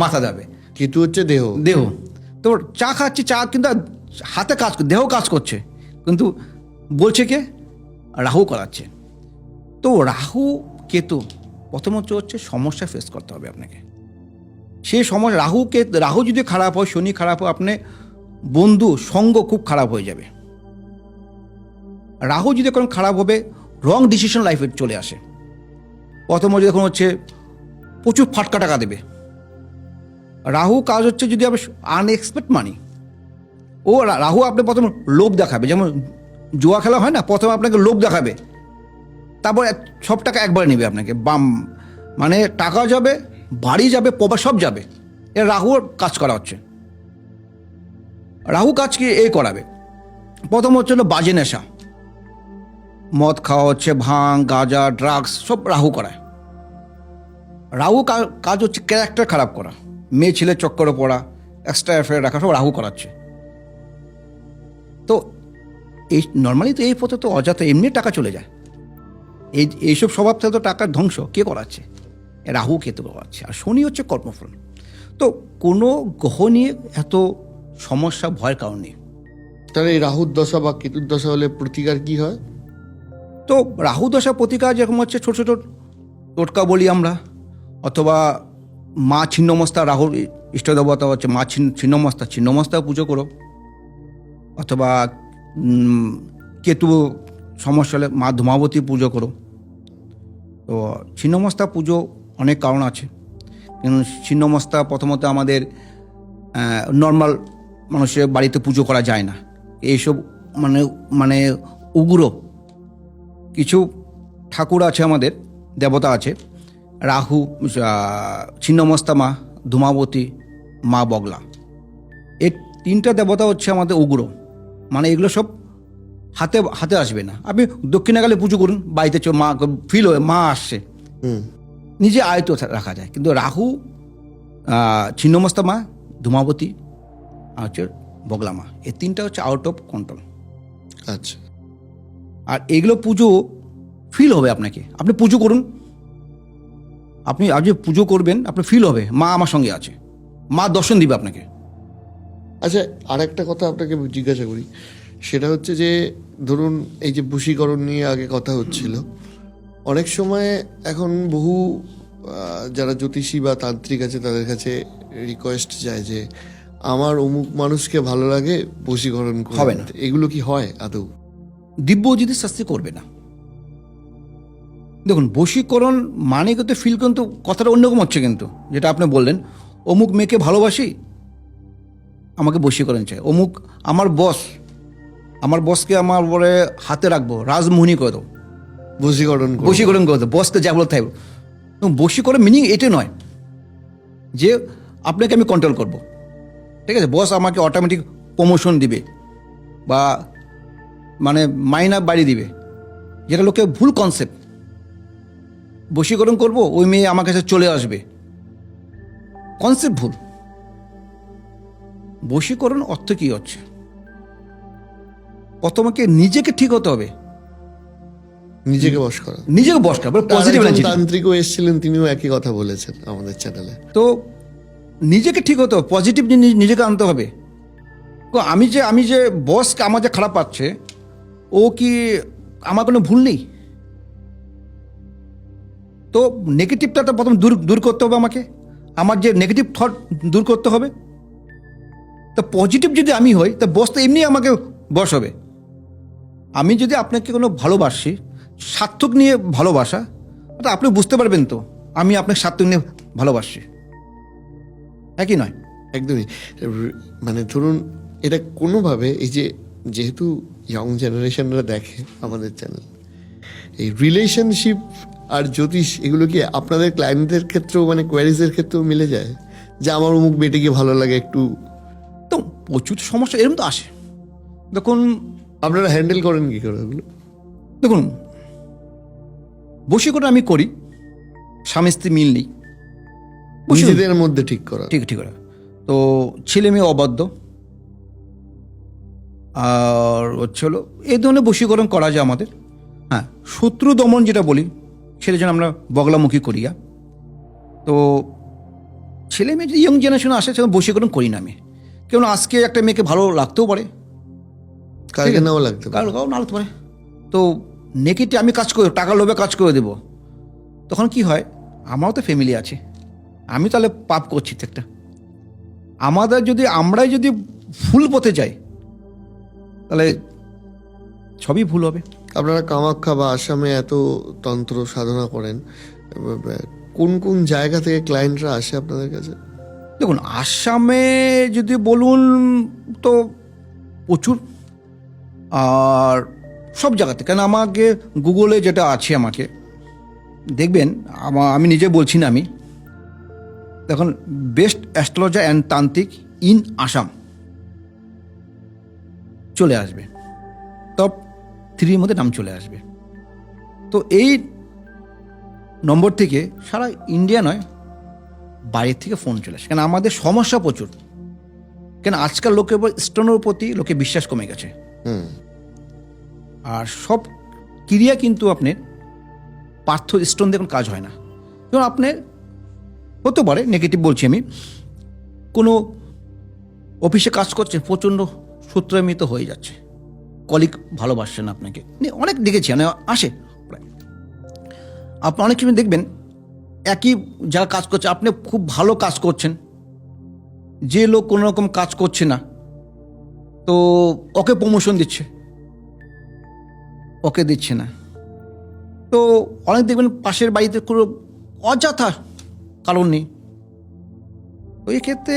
মাথা যাবে, কেতু হচ্ছে দেহ। দেহ। তো চা খাচ্ছি, চা কিন্তু হাতে কাজ, দেহ কাজ করছে, কিন্তু বলছে কে? রাহু করাচ্ছে। তো রাহু কেতু প্রথমত হচ্ছে সমস্যা ফেস করতে হবে আপনাকে। সেই সময় রাহু যদি খারাপ হয়, শনি খারাপ হয়, আপনি বন্ধু সঙ্গ খুব খারাপ হয়ে যাবে। রাহু যদি এখন খারাপ হবে, রং ডিসিশন লাইফে চলে আসে। প্রথমত যখন হচ্ছে প্রচুর ফাটকা টাকা দেবে। রাহু কাজ হচ্ছে যদি আপনি আনএক্সপেক্ট মানি, ও রাহু আপনি প্রথম লোভ দেখাবে, যেমন জুয়া খেলা হয় না, প্রথমে আপনাকে লোভ দেখাবে, তারপর সব টাকা একবারে নেবে আপনাকে, মানে টাকা যাবে, বাড়ি যাবে, প্রবাস সব যাবে। এর রাহুর কাজ করা হচ্ছে। রাহু কাজ কি এই করাবে? প্রথম হচ্ছে হলো বাজে নেশা, মদ খাওয়া হচ্ছে, ভাং, গাঁজা, ড্রাগস সব রাহু করায়। রাহু কাজ হচ্ছে ক্যারেক্টার খারাপ করা, মেয়ে ছেলে চক্করে পড়া, এক্সট্রা অ্যাফেয়ার রাখা, সব রাহু করাচ্ছে। তো এই নর্মালি তো এই পথে তো অযথা এমনি টাকা চলে যায়। এইসব স্বভাব থেকে তো টাকার ধ্বংস কে করাচ্ছে? রাহু কেতু করাচ্ছে। আর শনি হচ্ছে কর্মফল। তো কোনো গ্রহ নিয়ে এত সমস্যা ভয়ের কারণ নেই। তাহলে এই রাহুর দশা বা কেতুর দশা হলে প্রতিকার কি হয়? তো রাহু দশা প্রতিকার যেরকম হচ্ছে ছোট ছোট টোটকা বলি আমরা, অথবা মা ছিন্নমস্তা, রাহুর ইষ্টদেবতা হচ্ছে মা ছিন্নমস্তা, ছিন্নমস্তা পুজো করো, অথবা কেতু সমস্যা হলে মা ধূমাবতী পুজো করো। তো ছিন্নমস্তা পুজো অনেক কারণ আছে, কিন্তু ছিন্নমস্তা প্রথমত আমাদের নর্মাল মানুষের বাড়িতে পুজো করা যায় না। এইসব মানে মানে উগ্র কিছু ঠাকুর আছে, আমাদের দেবতা আছে, রাহু, ছিন্নমস্তা মা, ধূমাবতী, মা বগলা, এই তিনটা দেবতা হচ্ছে আমাদের উগ্র। মানে এগুলো সব হাতে হাতে আসবে না। আপনি দক্ষিণাকালে পুজো করুন, বাড়িতে মা ফিল হয় মা আসছে, নিজে আয়ত্ত রাখা যায়। কিন্তু রাহু, ছিন্নমস্তা মা, ধূমাবতী আর হচ্ছে বগলা মা, এই তিনটা হচ্ছে আউট অফ কন্ট্রোল। আচ্ছা। আর এগুলো পুজো ফিল হবে আপনাকে। আপনি পুজো করুন, আপনি আজ যে পুজো করবেন আপনার ফিল হবে মা আমার সঙ্গে আছে, মা দর্শন দিবে আপনাকে। আচ্ছা, আর একটা কথা আপনাকে জিজ্ঞাসা করি, সেটা হচ্ছে যে ধরুন এই যে বশীকরণ নিয়ে আগে কথা হচ্ছিল, অনেক সময় এখন বহু যারা জ্যোতিষী বা তান্ত্রিক আছে তাদের কাছে রিকোয়েস্ট যায় যে আমার অমুক মানুষকে ভালো লাগে, বশীকরণ হবে না। এগুলো কি হয় আদৌ? দিব্য যদি শাস্তি করবে না। দেখুন, বশীকরণ মানে কিন্তু ফিল, কিন্তু কথাটা অন্যরকম হচ্ছে। কিন্তু যেটা আপনি বললেন, অমুক মেয়েকে ভালোবাসি, আমাকে বশীকরণ চাই, অমুক আমার বসকে আমার বলে হাতে রাখবো, রাজমোহিনী করে দেবো, বশীকরণ করে দেবো, বসকে যা বলে থাকবো। বশীকরণ মিনিং এটা নয় যে আপনাকে আমি কন্ট্রোল করব, ঠিক আছে, বস আমাকে অটোমেটিক প্রমোশন দিবে বা মানে মাইনা বাড়ি দিবে, যেটা লোকে ভুল কনসেপ্ট। বশীকরণ করব, ওই মেয়ে আমার কাছে চলে আসবে, কনসেপ্ট ভুল। বশীকরণ অর্থ কি হচ্ছে, প্রথমে নিজেকে ঠিক হতে হবে, নিজেকে বশ করা, নিজেকে বশ করা, পজিটিভ এনার্জি। তান্ত্রিকও এসেছিলেন, তিনিও একই কথা বলেছেন আমাদের চ্যানেলে। তো নিজেকে ঠিক হতে হবে, পজিটিভ নিজেকে আনতে হবে। তো আমি যে বসকে আমার যে খারাপ পাচ্ছে, ও কি আমার কোনো ভুল নেই? তো নেগেটিভটা প্রথম দূর করতে হবে আমাকে, আমার যে নেগেটিভ থট দূর করতে হবে। তো পজিটিভ যদি আমি হই, তা বস তো এমনি আমাকে বস হবে। আমি যদি আপনাকে কোনো ভালোবাসি, সার্থক নিয়ে ভালোবাসা, তো আপনি বুঝতে পারবেন তো আমি আপনাকে সার্থক নিয়ে ভালোবাসি, একই নয়? একদমই। মানে ধরুন এটা কোনোভাবে, এই যে যেহেতু ইয়ং জেনারেশনরা দেখে আমাদের চ্যানেল, এই রিলেশনশিপ আর জ্যোতিষ এগুলো কি আপনাদের ক্লায়েন্টদের ক্ষেত্রেও, মানে কোয়ারিজের ক্ষেত্রেও মিলে যায় যে আমার অমুক বেটিকে ভালো লাগে একটু? তো প্রচুর সমস্যা এরকম তো আসে। দেখুন, আপনারা হ্যান্ডেল করেন কি করে ওগুলো? দেখুন, বশীকরণ আমি করি, স্বামী স্ত্রী মিল নেই, নিজেদের মধ্যে ঠিক করা। ঠিক করা। তো ছেলে মেয়ে অবাধ্য, আর হচ্ছে হলো এই ধরনের বশীকরণ করা যায় আমাদের। হ্যাঁ, শত্রু দমন যেটা বলি, সেটা যেন আমরা বগলামুখী করিয়া। তো ছেলে মেয়ে যদি ইয়ং জেনারেশন আসে, সেখানে বশীকরণ করি না আমি। কেন, আজকে একটা মেয়েকে ভালো লাগতেও পারে, কালকে নাও লাগতে পারে, কারো না লাগতে পারে। তো নেগেটিভ আমি কাজ করে, টাকার লোভে কাজ করে দেবো, তখন কি হয়, আমারও তো ফ্যামিলি আছে, আমি তাহলে পাপ করছি তো একটা। আমরাই যদি ভুল পথে যাই, তাহলে সবই ভুল হবে। আপনারা কামাখ্যা বা আসামে এত তন্ত্র সাধনা করেন, কোন কোন জায়গা থেকে ক্লায়েন্টরা আসে আপনাদের কাছে? দেখুন, আসামে যদি বলুন তো প্রচুর, আর সব জায়গাতে। কেন, আমাকে গুগলে যেটা আছে, আমাকে দেখবেন, আমি নিজে বলছি না, আমি দেখুন, বেস্ট অ্যাস্ট্রোলজার অ্যান্ড তান্ত্রিক ইন আসাম চলে আসবে, টপ 3 মধ্যে নাম চলে আসবে। তো এই নম্বর থেকে সারা ইন্ডিয়া নয়, বাইরের থেকে ফোন চলে আসে, কেন আমাদের সমস্যা প্রচুর। কেন আজকাল লোকের স্টোনের প্রতি লোকে বিশ্বাস কমে গেছে। হুম। আর সব ক্রিয়া কিন্তু আপনার পার্থ স্টোন দিয়ে কোনো কাজ হয় না। যেমন আপনার হতে পারে, নেগেটিভ বলছি আমি, কোনো অফিসে কাজ করছেন, প্রচণ্ড সূত্রান্বিত হয়ে যাচ্ছে, কলিগ ভালোবাসছেন আপনাকে, অনেক দেখেছি, মানে আসে প্রায়। আপনি অনেক সময় দেখবেন একই যারা কাজ করছে, আপনি খুব ভালো কাজ করছেন, যে লোক কোনো রকম কাজ করছে না, তো ওকে প্রমোশন দিচ্ছে, ওকে দিচ্ছে না। তো অনেক দেখবেন পাশের বাড়িতে কোনো অযথা কারণ নেই। তো এই ক্ষেত্রে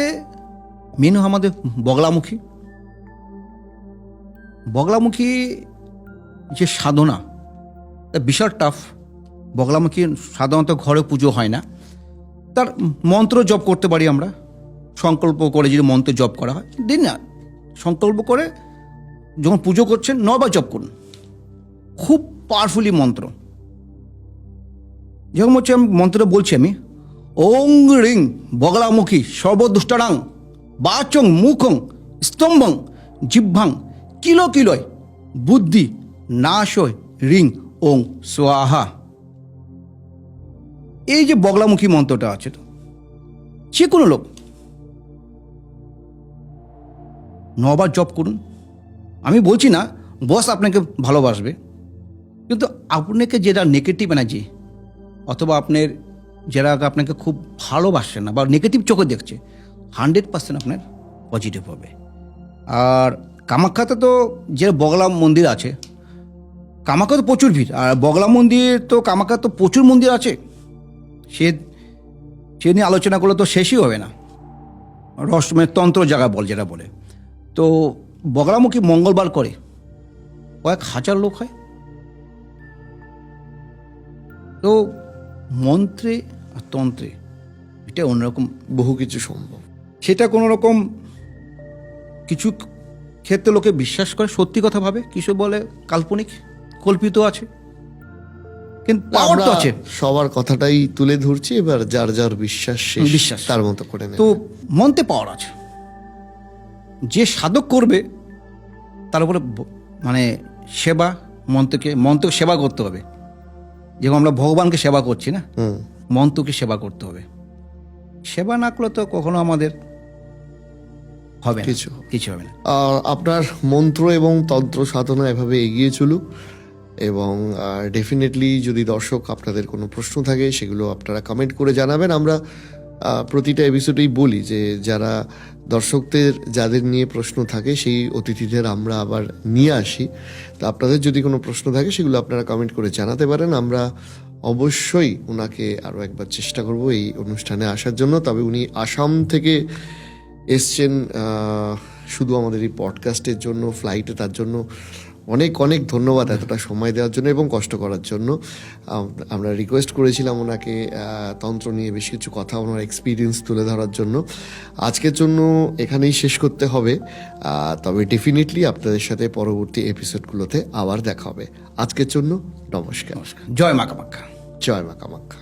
মেন আমাদের বগলামুখী যে সাধনা, বিশাল টাফ। বগলামুখী সাধারণত ঘরে পুজো হয় না, তার মন্ত্র জপ করতে পারি আমরা, সংকল্প করে যদি মন্ত্র জপ করা হয়, দিন না সংকল্প করে যখন পুজো করছেন 9 বার জপ করুন, খুব পাওয়ারফুলি মন্ত্র। যেরকম হচ্ছে আমি মন্ত্রটা বলছি, আমি ওং রিং বগলামুখী সর্বদুষ্টারাং বাচং মুখং স্তম্ভং জিহ্বাং কিলো কিলয় বুদ্ধি নাশয় রিং ওং স্বাহা। এই যে বগলামুখী মন্ত্রটা আছে, তো যে কোনো লোক 9 বার জপ করুন। আমি বলছি না বস আপনাকে ভালোবাসবে, কিন্তু আপনাকে যেটা নেগেটিভ এনার্জি, অথবা আপনার যারা আপনাকে খুব ভালোবাসে না বা নেগেটিভ চোখে দেখছে, 100% আপনার পজিটিভ হবে। আর কামাখ্যাতে তো যে বগলা মন্দির আছে, কামাখ্যা তো প্রচুর ভিড়, আর বগলা মন্দির তো কামাখ্যা তো প্রচুর মন্দির আছে, সে নিয়ে আলোচনা করলে তো শেষই হবে না। রহস্যময় তন্ত্র জায়গা যেটা বলে, তো বগলামুখী মঙ্গলবার করে কয়েক হাজার লোক হয়। তো মন্ত্রে আর তন্ত্রে এটা অন্যরকম, বহু কিছু সম্ভব। সেটা কোনো রকম কিছু ক্ষেত্রে লোকে বিশ্বাস করে, সত্যি কথা ভাবে, কিছু বলে কাল্পনিক কল্পিত আছে, কিন্তু পাওয়ার তো আমরা আছে। সবার কথাটাই তুলে ধরছি, এবার যার যার বিশ্বাস বিশ্বাস তার মতো করে নেবে। তো মন্ত্রে পাওয়ার আছে, যে সাধক করবে তার উপরে মানে সেবা, মন্ত্রকে সেবা করতে হবে। যেমন আমরা ভগবানকে সেবা করছি না, হুম। মন্ত্রকে সেবা করতে হবে। সেবা না করলে তো কখনো আমাদের হবে না, কিছু হবে না। আর আপনার মন্ত্র এবং তন্ত্র সাধনা এভাবে এগিয়ে চলুক, এবং ডেফিনেটলি যদি দর্শক আপনাদের কোনো প্রশ্ন থাকে সেগুলো আপনারা কমেন্ট করে জানাবেন। আমরা প্রতিটা এপিসোডেই বলি যে যারা দর্শকদের যাদের নিয়ে প্রশ্ন থাকে সেই অতিথিদের আমরা আবার নিয়ে আসি। তো আপনাদের যদি কোনো প্রশ্ন থাকে সেগুলো আপনারা কমেন্ট করে জানাতে পারেন। আমরা অবশ্যই ওনাকে আরও একবার চেষ্টা করব এই অনুষ্ঠানে আসার জন্য। তবে উনি আসাম থেকে এসছেন শুধু আমাদের এই পডকাস্টের জন্য, ফ্লাইটে, তার জন্য অনেক অনেক ধন্যবাদ এতটা সময় দেওয়ার জন্য এবং কষ্ট করার জন্য। আমরা রিকোয়েস্ট করেছিলাম ওনাকে তন্ত্র নিয়ে বেশ কিছু কথা, ওনার এক্সপিরিয়েন্স তুলে ধরার জন্য। আজকের জন্য এখানেই শেষ করতে হবে, তবে ডেফিনেটলি আপনাদের সাথে পরবর্তী এপিসোডগুলোতে আবার দেখা হবে। আজকের জন্য নমস্কার। জয় মা কামাখ্যা। জয় মা কামাখ্যা।